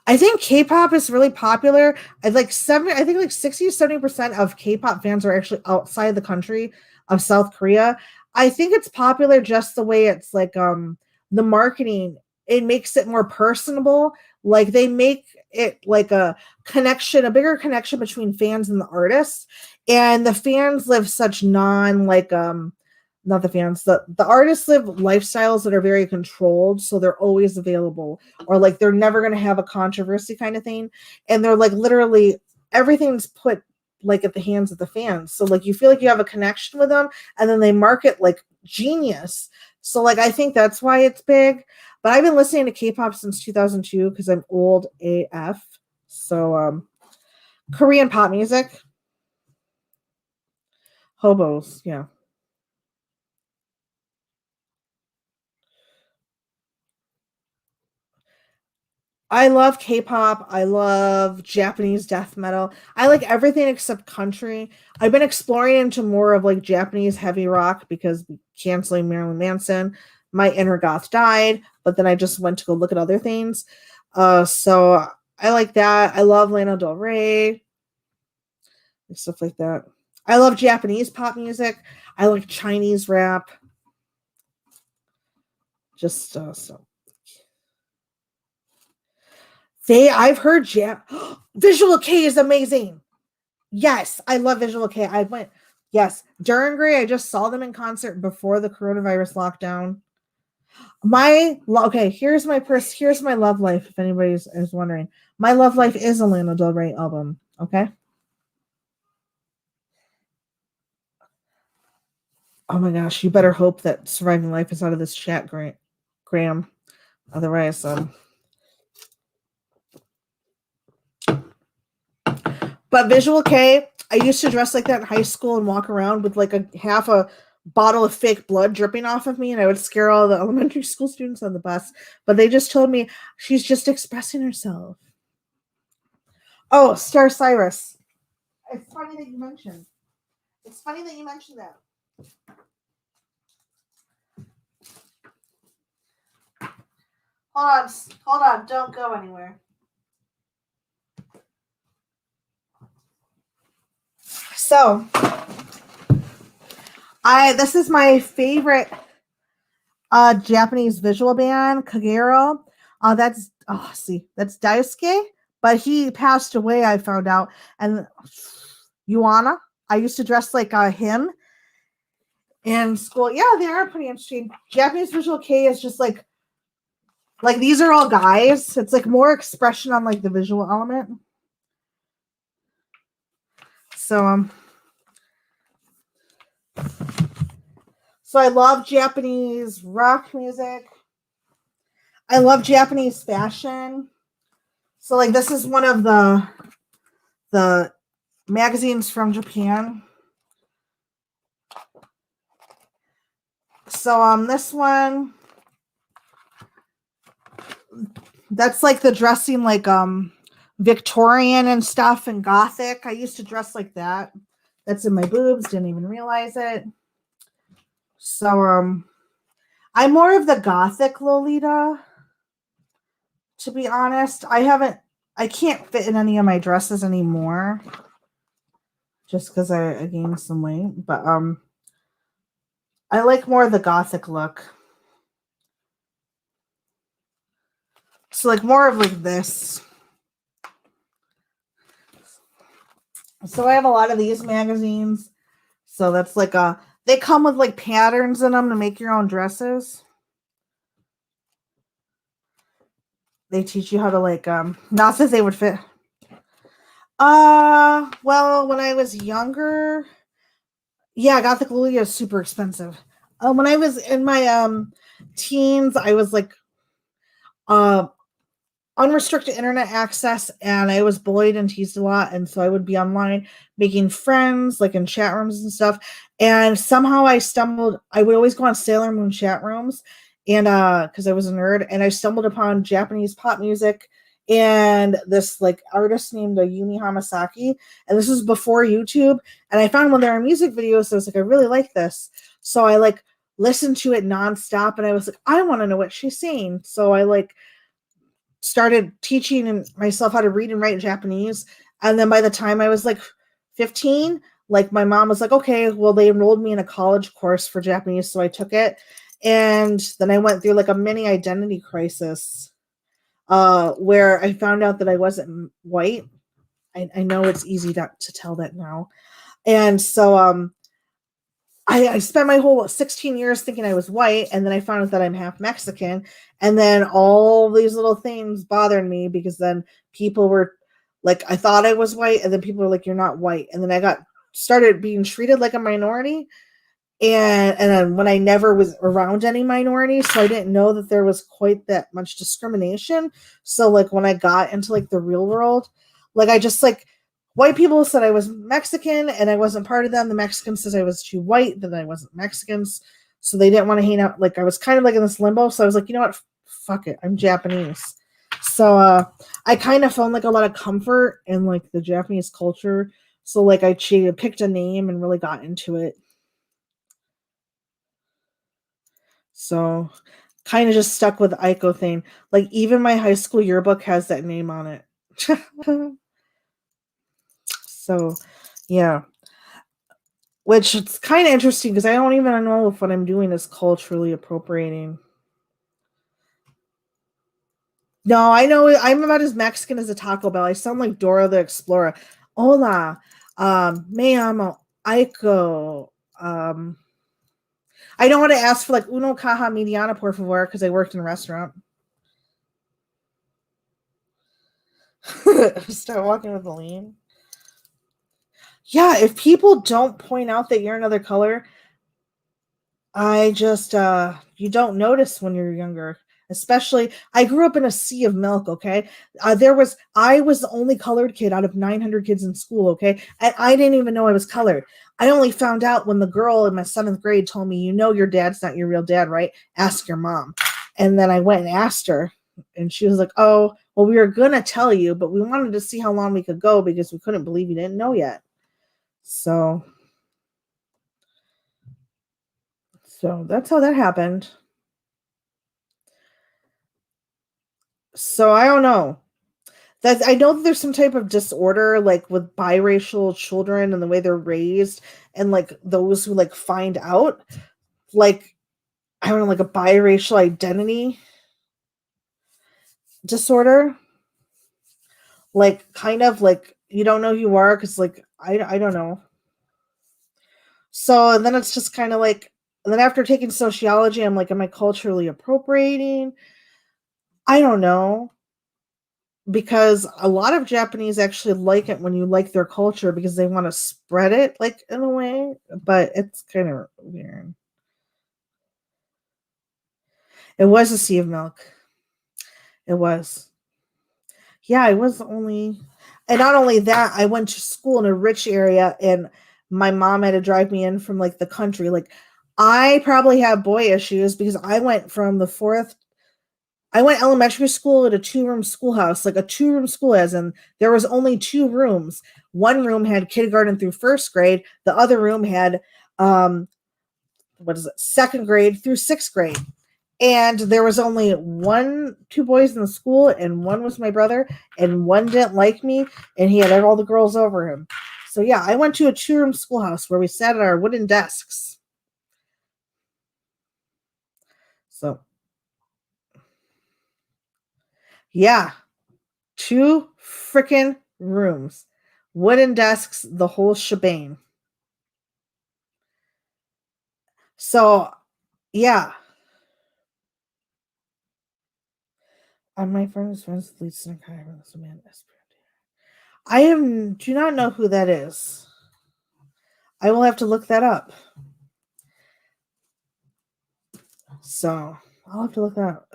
I think K-pop is really popular. I think like 60 to 70% of K-pop fans are actually outside the country of South Korea. I think it's popular just the way it's like the marketing, it makes it more personable. Like they make it like a connection, a bigger connection between fans and the artists. And the fans live such non like not the fans, the artists live lifestyles that are very controlled, so they're always available, or like they're never going to have a controversy kind of thing, and they're like literally everything's put like at the hands of the fans, so like you feel like you have a connection with them, and then they market like genius. So like I think that's why it's big. But I've been listening to K-pop since 2002 because I'm old AF. So Korean pop music, hobos, yeah. I love K-pop. I love Japanese death metal. I like everything except country. I've been exploring into more of like Japanese heavy rock because canceling Marilyn Manson, my inner goth died, but then I just went to go look at other things. So I like that. I love Lana Del Rey and stuff like that. I love Japanese pop music. I like Chinese rap. Just so I've heard Visual K is amazing. Yes, I love Visual K. I went. Yes, Duran Gray. I just saw them in concert before the coronavirus lockdown. Okay. Here's my love life. If anybody's is wondering, my love life is a Lana Del Rey album. Okay. Oh my gosh, you better hope that Surviving Life is out of this chat, Graham. Otherwise, But Visual K, I used to dress like that in high school and walk around with like a half a bottle of fake blood dripping off of me, and I would scare all the elementary school students on the bus. But they just told me she's just expressing herself. Oh, Star Cyrus. It's funny that you mentioned. It's funny that you mentioned that. Hold on, don't go anywhere. So this is my favorite Japanese visual band, Kagero. That's Daisuke, but he passed away, I found out. And Yuana, I used to dress like him in school. Yeah, they are pretty interesting. Japanese visual kei is just like these are all guys. It's like more expression on like the visual element. So so I love Japanese rock music. I love Japanese fashion. So like this is one of the magazines from Japan. So this one, that's like the dressing like Victorian and stuff and Gothic. I used to dress like that. That's in my boobs, didn't even realize it. So I'm more of the Gothic Lolita, to be honest. I can't fit in any of my dresses anymore. Just because I gained some weight. But I like more of the Gothic look. So like more of like this. So I have a lot of these magazines. So that's like they come with like patterns in them to make your own dresses. They teach you how to like not that they would fit. Well, when I was younger, yeah, Gothic Lolita is super expensive. When I was in my teens, I was like uh unrestricted internet access, and I was bullied and teased a lot, and so I would be online making friends like in chat rooms and stuff, and somehow I would always go on Sailor Moon chat rooms, and because I was a nerd, and I stumbled upon Japanese pop music and this like artist named Yumi Hamasaki, and this was before YouTube, and I found one of their music videos, so I was like, I really like this, so I like listened to it nonstop, and I was like, I want to know what she's saying, so I like started teaching myself how to read and write Japanese. And then by the time I was like 15, like my mom was like, okay, well, they enrolled me in a college course for Japanese. So I took it. And then I went through like a mini identity crisis where I found out that I wasn't white. I know it's easy to tell that now. And so I spent my whole 16 years thinking I was white, and then I found out that I'm half Mexican, and then all these little things bothered me because then people were like, I thought I was white, and then people were like, you're not white, and then I started being treated like a minority, and then when I never was around any minorities, so I didn't know that there was quite that much discrimination. So like when I got into like the real world, like I just like white people said I was Mexican and I wasn't part of them. The Mexicans said I was too white, that I wasn't Mexicans. So they didn't want to hang out. Like I was kind of like in this limbo. So I was like, you know what? Fuck it. I'm Japanese. So I kind of found like a lot of comfort in like the Japanese culture. So like I picked a name and really got into it. So kind of just stuck with Aiko thing. Like even my high school yearbook has that name on it. So yeah. Which it's kind of interesting because I don't even know if what I'm doing is culturally appropriating. No, I know I'm about as Mexican as a Taco Bell. I sound like Dora the Explorer. Hola, me amo Aiko. I know how to ask for like uno caja mediana, por favor, because I worked in a restaurant. Start walking with a lean. Yeah, if people don't point out that you're another color, I just you don't notice when you're younger. Especially, I grew up in a sea of milk. Okay, I was the only colored kid out of 900 kids in school. Okay, and I didn't even know I was colored. I only found out when the girl in my 7th grade told me, "You know, your dad's not your real dad, right? Ask your mom." And then I went and asked her, and she was like, "Oh, well, we were gonna tell you, but we wanted to see how long we could go because we couldn't believe you didn't know yet." So, so that's how that happened. So I don't know. That I know that there's some type of disorder like with biracial children and the way they're raised, and like those who like find out, like I don't know, like a biracial identity disorder, like kind of like you don't know who you are because like I don't know. So and then it's just kind of like, and then after taking sociology, I'm like, am I culturally appropriating? I don't know, because a lot of Japanese actually like it when you like their culture because they want to spread it like in a way, but it's kind of weird. It was a sea of milk. It was. Yeah, I was only, and not only that, I went to school in a rich area, and my mom had to drive me in from like the country. Like, I probably have boy issues because I went from the fourth. I went elementary school at a two-room schoolhouse, like a two-room school, as in there was only two rooms. One room had kindergarten through first grade. The other room had um, what is it, second grade through sixth grade. And there was only two boys in the school, and one was my brother, and one didn't like me, and he had all the girls over him. So yeah, I went to a two-room schoolhouse where we sat at our wooden desks. So yeah, two freaking rooms, wooden desks, the whole shebang. So yeah, my friend is friends with Lisa and Kyra. Do not know who that is. I will have to look that up. So I'll have to look that up.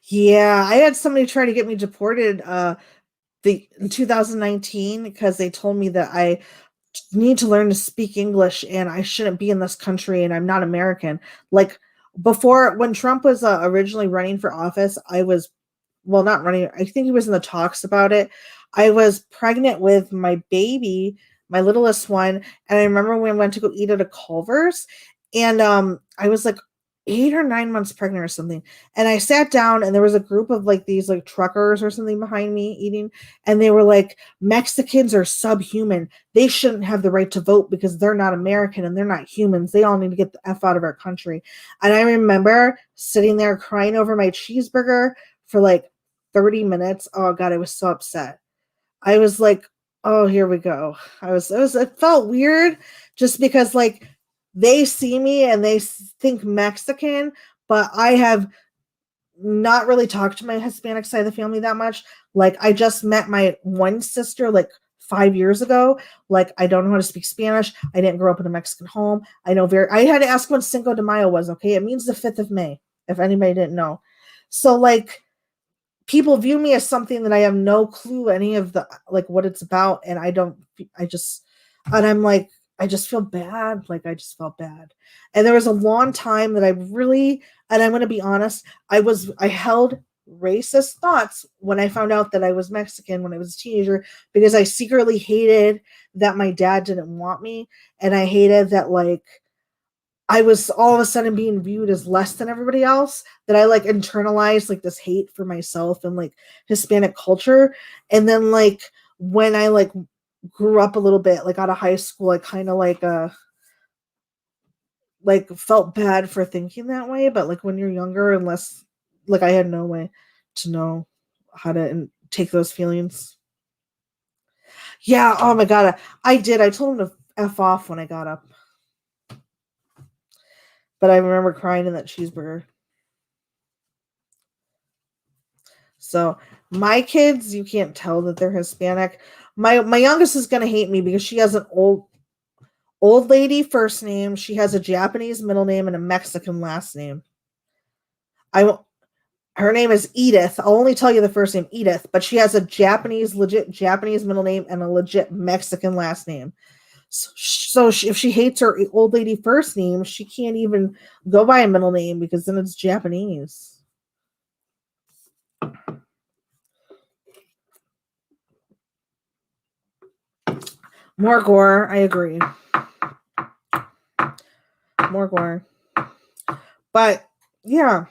Yeah, I had somebody try to get me deported in 2019 because they told me that I need to learn to speak English and I shouldn't be in this country and I'm not American. Like before, when Trump was originally running for office, I was, well, not running, I think he was in the talks about it. I was pregnant with my baby, my littlest one, and I remember when we went to go eat at a Culver's, and I was like 8 or 9 months pregnant or something, and I sat down and there was a group of like these like truckers or something behind me eating, and they were like, Mexicans are subhuman, they shouldn't have the right to vote because they're not American and they're not humans, they all need to get the F out of our country. And I remember sitting there crying over my cheeseburger for like 30 minutes. Oh God, I was so upset. I was like, oh, here we go. It felt weird just because like they see me and they think Mexican, but I have not really talked to my Hispanic side of the family that much. Like I just met my one sister like 5 years ago. Like I don't know how to speak Spanish. I didn't grow up in a Mexican home. I had to ask when Cinco de Mayo was, okay? It means the 5th of May, if anybody didn't know. So like people view me as something that I have no clue any of the like what it's about, and I'm like, I just feel bad. Like I just felt bad. And there was a long time that I really, and I'm going to be honest, I held racist thoughts when I found out that I was Mexican when I was a teenager, because I secretly hated that my dad didn't want me, and I hated that like I was all of a sudden being viewed as less than everybody else, that I like internalized like this hate for myself and like Hispanic culture. And then like when I like grew up a little bit, like out of high school, I kind of like felt bad for thinking that way. But like when you're younger, unless like I had no way to know how to take those feelings. Yeah, oh my god, I did. I told him to F off when I got up. But I remember crying in that cheeseburger. So my kids, you can't tell that they're Hispanic. My youngest is gonna hate me because she has an old lady first name. She has a Japanese middle name and a Mexican last name. I Her name is Edith. I'll only tell you the first name, Edith, but she has a legit Japanese middle name and a legit Mexican last name. So if she hates her old lady first name, she can't even go by a middle name because then it's Japanese. More gore, I agree. more gore. But yeah,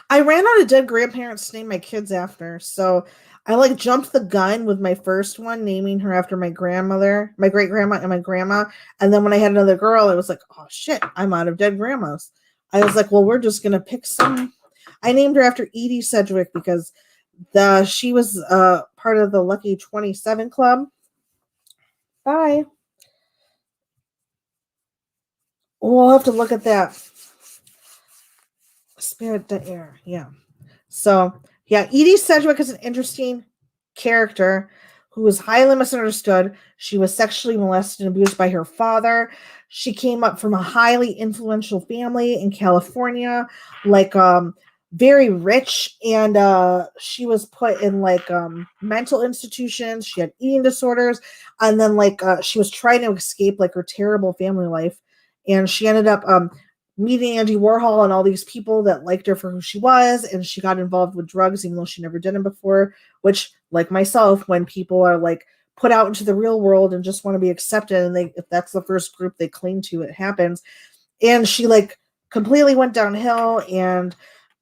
I ran out of dead grandparents to name my kids after. So I like jumped the gun with my first one, naming her after my grandmother, my great grandma, and my grandma. And then when I had another girl, I was like, oh shit, I'm out of dead grandmas. I was like, well, we're just gonna pick some. I named her after Edie Sedgwick because she was part of the Lucky 27 Club. Bye. We'll have to look at that. Spirit the air, yeah. So yeah, Edie Sedgwick is an interesting character who was highly misunderstood. She was sexually molested and abused by her father. She came up from a highly influential family in California, like very rich, and she was put in like mental institutions. She had eating disorders, and then like she was trying to escape like her terrible family life, and she ended up meeting Andy Warhol and all these people that liked her for who she was, and she got involved with drugs even though she never did them before, which, like myself, when people are like put out into the real world and just want to be accepted, and if that's the first group they cling to, it happens. And she like completely went downhill, and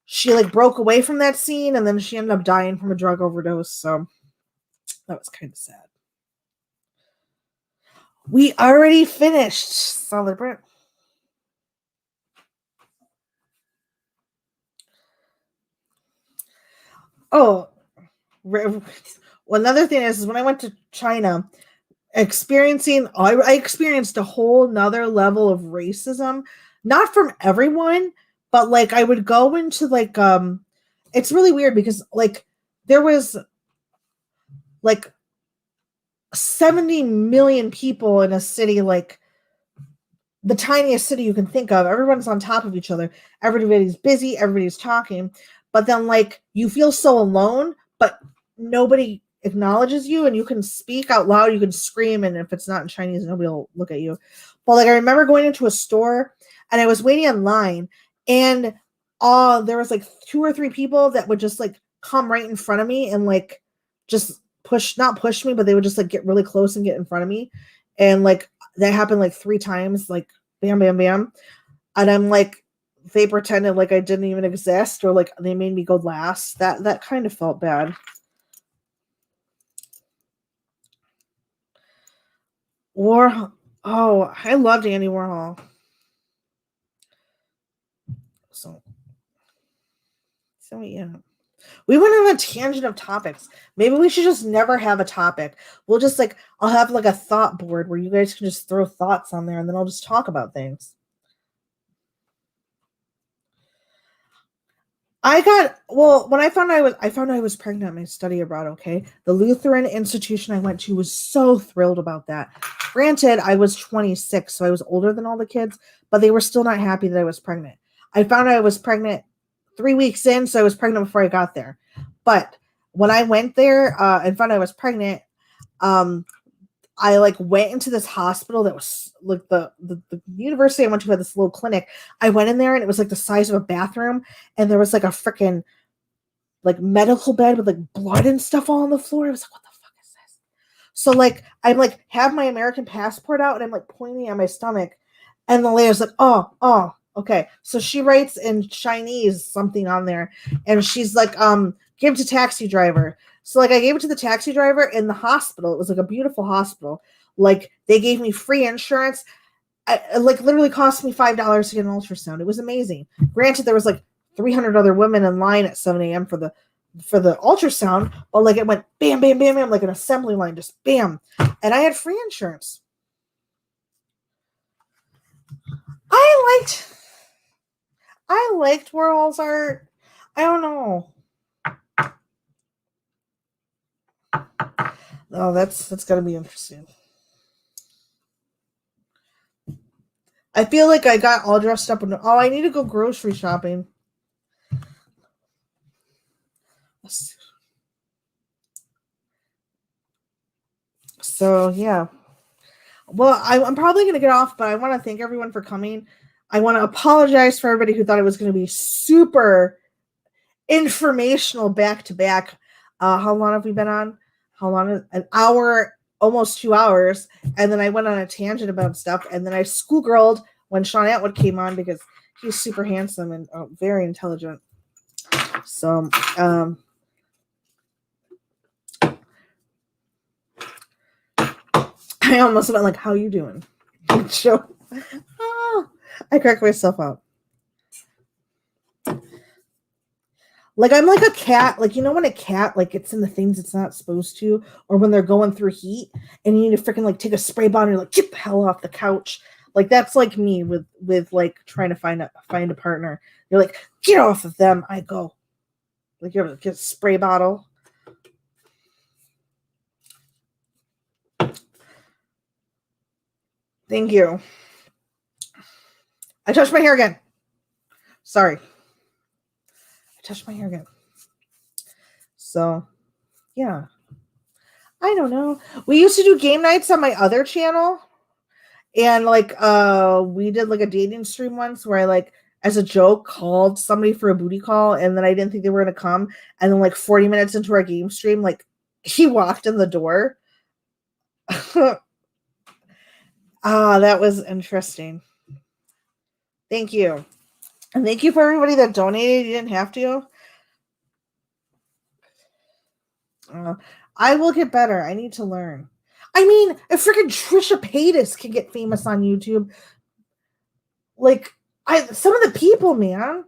she like broke away from that scene, and then she ended up dying from a drug overdose. So that was kind of sad. We already finished Solid Brand. Oh, another thing is when I went to China, I experienced a whole nother level of racism, not from everyone, but like I would go into like it's really weird because like there was like 70 million people in a city, like the tiniest city you can think of. Everyone's on top of each other. Everybody's busy, everybody's talking, but then like you feel so alone, but nobody acknowledges you, and you can speak out loud, you can scream, and if it's not in Chinese, nobody will look at you. But like I remember going into a store and I was waiting in line, and there was like 2 or 3 people that would just like come right in front of me and like just not push me, but they would just like get really close and get in front of me. And like that happened like 3 times, like bam, bam, bam. And I'm like, they pretended like I didn't even exist, or like they made me go last. That kind of felt bad. Warhol. Oh, I loved Andy Warhol. So yeah. We went on a tangent of topics. Maybe we should just never have a topic. We'll just like I'll have like a thought board where you guys can just throw thoughts on there, and then I'll just talk about things. When I found I was pregnant at my study abroad, okay? The Lutheran institution I went to was so thrilled about that. Granted, I was 26, so I was older than all the kids, but they were still not happy that I was pregnant. I found I was pregnant 3 weeks in, so I was pregnant before I got there. But when I went there and found I was pregnant, um, I like went into this hospital that was like the university I went to had this little clinic. I went in there and it was like the size of a bathroom, and there was like a freaking like medical bed with like blood and stuff all on the floor. I was like, what the fuck is this? So like I'm like have my American passport out and I'm like pointing at my stomach, and the lady's like, oh, okay. So she writes in Chinese something on there, and she's like, give it to taxi driver. So like I gave it to the taxi driver in the hospital. It was like a beautiful hospital. Like they gave me free insurance. It like literally cost me $5 to get an ultrasound. It was amazing. Granted, there was like 300 other women in line at 7 a.m. for the ultrasound, but like it went bam, bam, bam, bam, like an assembly line, just bam. And I had free insurance. I liked Warhol's art. I don't know. Oh, that's gonna be interesting. I feel like I got all dressed up and I need to go grocery shopping. So yeah. Well, I'm probably gonna get off, but I want to thank everyone for coming. I want to apologize for everybody who thought it was going to be super informational back to back. How long have we been on? How long? An hour. almost 2 hours, and then I went on a tangent about stuff, and then I schoolgirled when Sean Atwood came on because he's super handsome and very intelligent. So, I almost went like, "How you doing?" Joe. I cracked myself up. Like I'm like a cat, like you know when a cat like gets in the things it's not supposed to, or when they're going through heat and you need to freaking like take a spray bottle and you're like, get the hell off the couch. Like that's like me with like trying to find a partner. You're like, get off of them. I go. Like you ever get a spray bottle. Thank you. I touched my hair again. Sorry. I touched my hair again. So yeah. I don't know. We used to do game nights on my other channel. And like we did like a dating stream once where I like as a joke called somebody for a booty call and then I didn't think they were gonna come. And then like 40 minutes into our game stream, like he walked in the door. That was interesting. Thank you. And thank you for everybody that donated. You didn't have to. I will get better. I need to learn. I mean, if freaking Trisha Paytas can get famous on YouTube, like some of the people, man.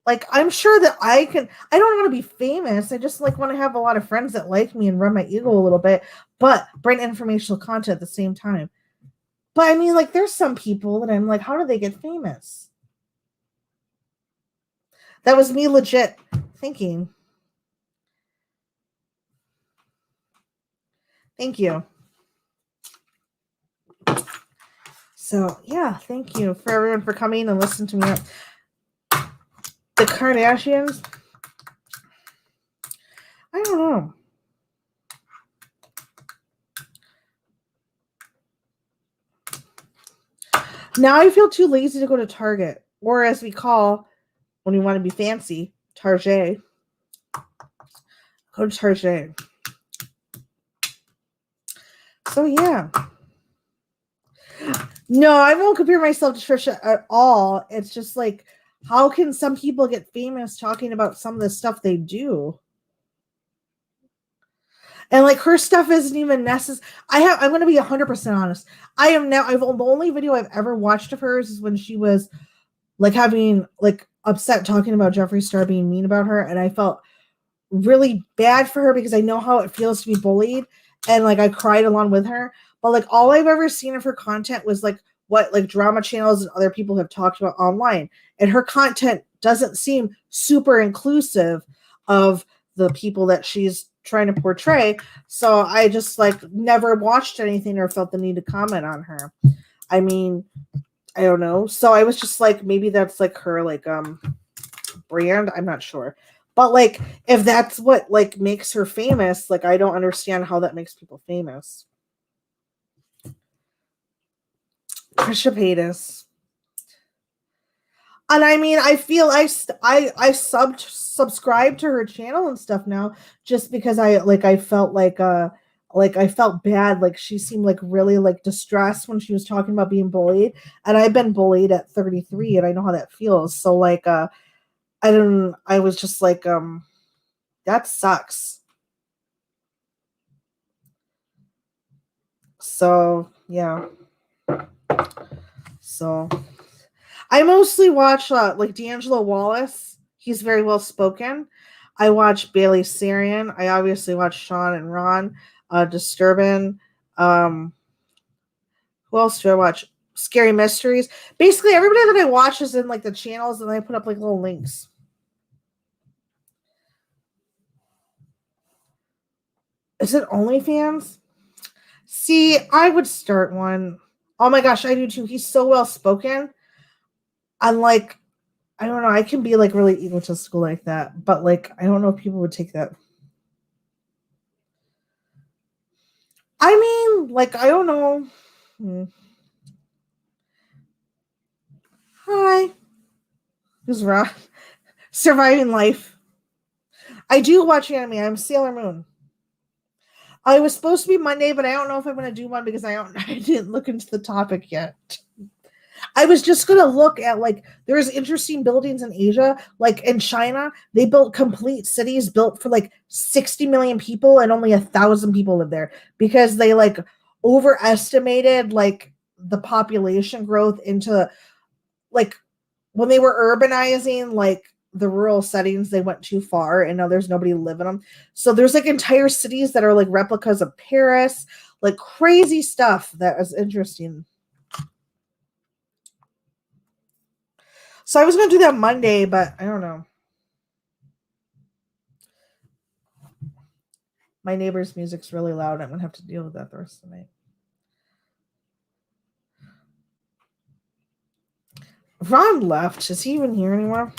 Like I'm sure that I don't want to be famous. I just like want to have a lot of friends that like me and run my ego a little bit, but bring informational content at the same time. But I mean, like there's some people that I'm like, how do they get famous? That was me legit thinking. Thank you. So yeah, thank you for everyone for coming and listening to me. The Kardashians. I don't know. Now I feel too lazy to go to Target, or as we call when we want to be fancy, Target. Go to Target. So yeah. No, I won't compare myself to Trisha at all. It's just like, how can some people get famous talking about some of the stuff they do? And like her stuff isn't even necessary. I'm going to be 100% honest. The only video I've ever watched of hers is when she was like having like upset talking about Jeffree Star being mean about her. And I felt really bad for her because I know how it feels to be bullied. And like I cried along with her. But like all I've ever seen of her content was like what like drama channels and other people have talked about online. And her content doesn't seem super inclusive of the people that she's trying to portray. So I just like never watched anything or felt the need to comment on her. I mean, I don't know. So I was just like, maybe that's like her like brand. I'm not sure. But like if that's what like makes her famous, like I don't understand how that makes people famous. Trisha Paytas. And I mean, I feel I subscribe to her channel and stuff now just because I felt like I felt bad. Like she seemed like really like distressed when she was talking about being bullied. And I've been bullied at 33 and I know how that feels. So like I was just like that sucks. So yeah. So I mostly watch like D'Angelo Wallace. He's very well spoken. I watch Bailey Sarian. I obviously watch Sean and Ron, Disturbin. Who else do I watch? Scary Mysteries. Basically, everybody that I watch is in like the channels, and I put up like little links. Is it OnlyFans? See, I would start one. Oh my gosh, I do too. He's so well spoken. I'm like, I don't know. I can be like really egotistical like that, but like, I don't know if people would take that. I mean, like, I don't know. Hi. Who's Ron? Surviving life. I do watch anime. I'm Sailor Moon. I was supposed to be Monday, but I don't know if I'm going to do one because I didn't look into the topic yet. I was just going to look at, like, there's interesting buildings in Asia, like in China, they built complete cities built for like 60 million people and only 1,000 people live there because they like overestimated like the population growth into like when they were urbanizing like the rural settings, they went too far and now there's nobody living them. So there's like entire cities that are like replicas of Paris, like crazy stuff that was interesting. So I was going to do that Monday, but I don't know. My neighbor's music's really loud. I'm going to have to deal with that the rest of the night. Ron left. Is he even here anymore?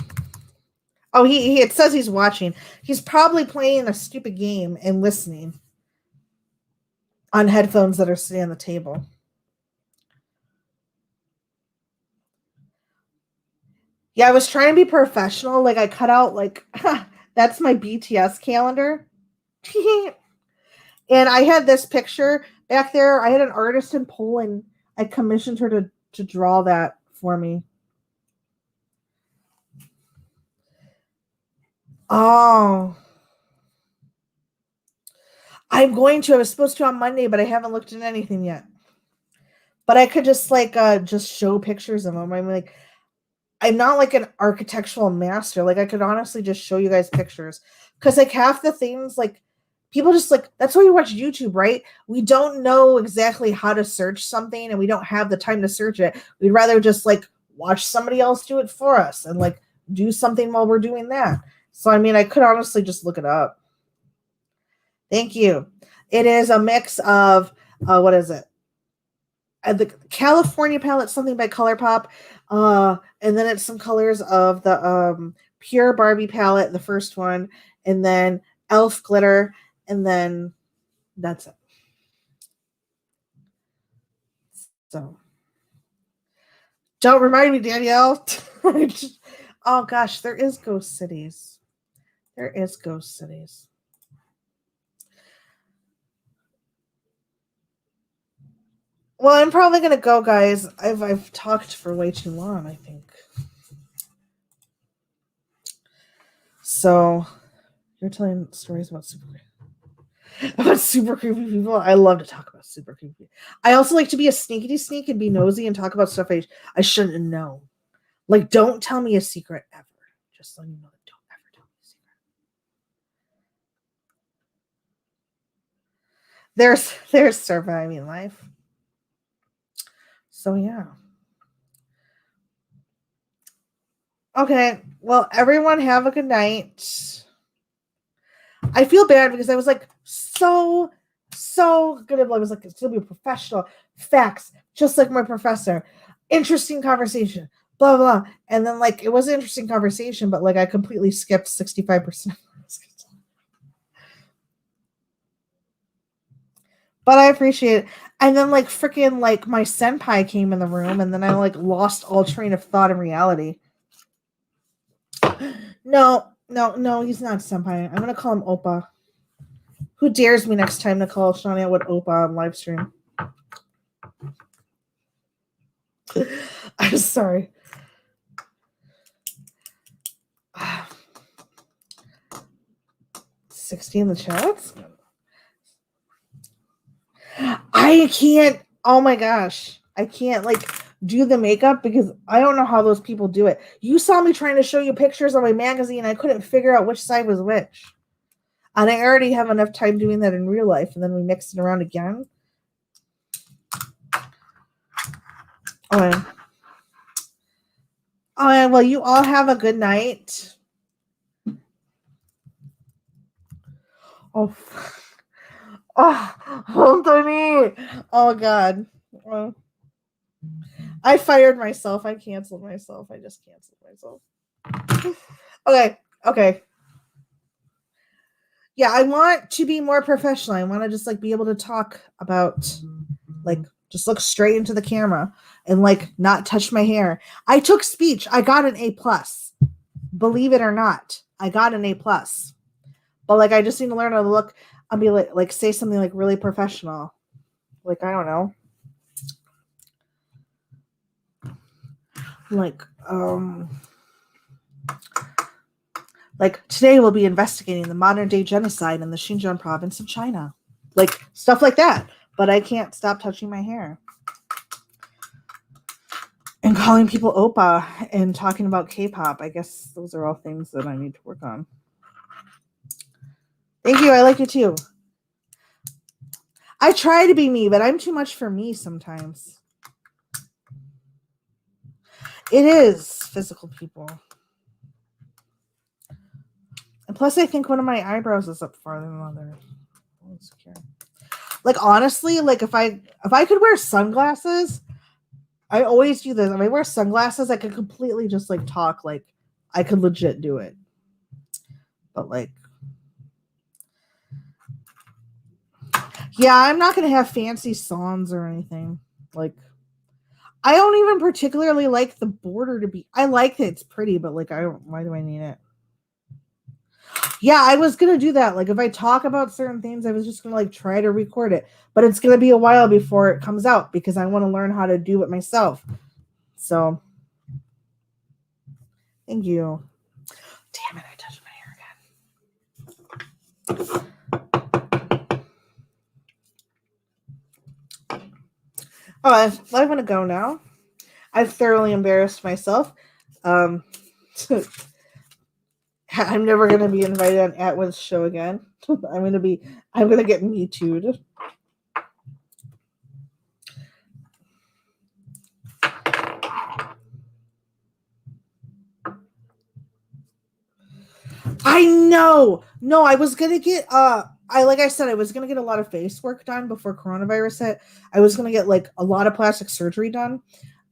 Oh, he it says he's watching. He's probably playing a stupid game and listening on headphones that are sitting on the table. Yeah, I was trying to be professional. Like I cut out like that's my BTS calendar. And I had this picture back there. I had an artist in Poland. I commissioned her to draw that for me. Oh. I'm going to. I was supposed to on Monday, but I haven't looked at anything yet. But I could just like just show pictures of them. I'm like, I'm not like an architectural master. Like I could honestly just show you guys pictures. Because like half the things like people just like that's why you watch YouTube, right? We don't know exactly how to search something and we don't have the time to search it. We'd rather just like watch somebody else do it for us and like do something while we're doing that. So I mean I could honestly just look it up. Thank you. It is a mix of what is it? The California palette, something by ColourPop, and then it's some colors of the Pure Barbie palette, the first one, and then Elf glitter, and then that's it. So, don't remind me, Danielle. Oh gosh, there is Ghost Cities. There is Ghost Cities. Well, I'm probably gonna go, guys. I've talked for way too long, I think. So you're telling stories about super creepy people. I love to talk about super creepy. I also like to be a sneaky sneak and be nosy and talk about stuff I shouldn't know. Like, don't tell me a secret ever. Just so you know, don't ever tell me a secret. There's surviving life. So yeah. Okay. Well, everyone have a good night. I feel bad because I was like so good at. I was like, it's gonna be a professional. Facts, just like my professor. Interesting conversation. Blah blah. And then like it was an interesting conversation, but like I completely skipped 65%. But I appreciate it. And then like freaking like my senpai came in the room, and then I like lost all train of thought and reality. No, he's not senpai. I'm gonna call him Oppa. Who dares me next time to call Shawnee Atwood Oppa on live stream? I'm sorry. $60 in the chat? I can't. Oh my gosh. I can't like do the makeup because I don't know how those people do it. You saw me trying to show you pictures on my magazine. I couldn't figure out which side was which. And I already have enough time doing that in real life. And then we mix it around again. Oh, yeah. Well, you all have a good night. Oh, Anthony. Oh, God. I fired myself. I canceled myself. I just canceled myself. Okay. Yeah, I want to be more professional. I want to just like be able to talk about like just look straight into the camera and like not touch my hair. I took speech. I got an A+. Believe it or not, I got an A+. But like I just need to learn how to look. I'll be like say something like really professional. Like, I don't know. Like, like today we'll be investigating the modern day genocide in the Xinjiang province of China. Like stuff like that. But I can't stop touching my hair. And calling people Oppa and talking about K-pop. I guess those are all things that I need to work on. Thank you. I like you too. I try to be me, but I'm too much for me sometimes. It is physical people. And plus, I think one of my eyebrows is up farther than the other. Like, honestly, like if I could wear sunglasses, I always do this. If I wear sunglasses, I could completely just like talk. Like, I could legit do it. But like, yeah, I'm not gonna have fancy songs or anything. Like, I don't even particularly like the border to be. I like it; it's pretty, but like, I don't. Why do I need it? Yeah, I was gonna do that. Like, if I talk about certain things, I was just gonna like try to record it, but it's gonna be a while before it comes out because I want to learn how to do it myself. So, thank you. Damn it! I touched my hair again. Oh, I'm gonna go now. I've thoroughly embarrassed myself. I'm never gonna be invited on Atwin's show again. I'm gonna get Me Too'd. I know. No, I was gonna get like I said, I was gonna get a lot of face work done before coronavirus hit. I was gonna get like a lot of plastic surgery done,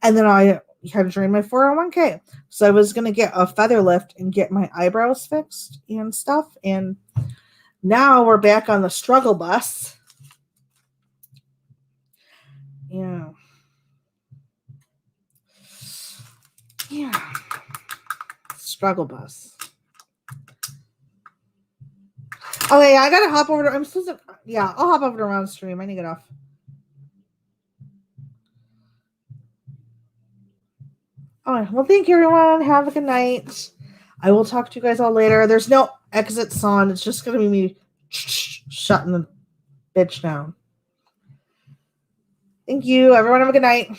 and then I had to drain my 401k. So I was gonna get a feather lift and get my eyebrows fixed and stuff. And now we're back on the struggle bus. Yeah. Yeah. Struggle bus. Okay, I gotta hop over to. I'm supposed to. Yeah, I'll hop over to Ron's stream. I need to get off. All right. Well, thank you, everyone. Have a good night. I will talk to you guys all later. There's no exit song. It's just gonna be me shutting the bitch down. Thank you, everyone. Have a good night.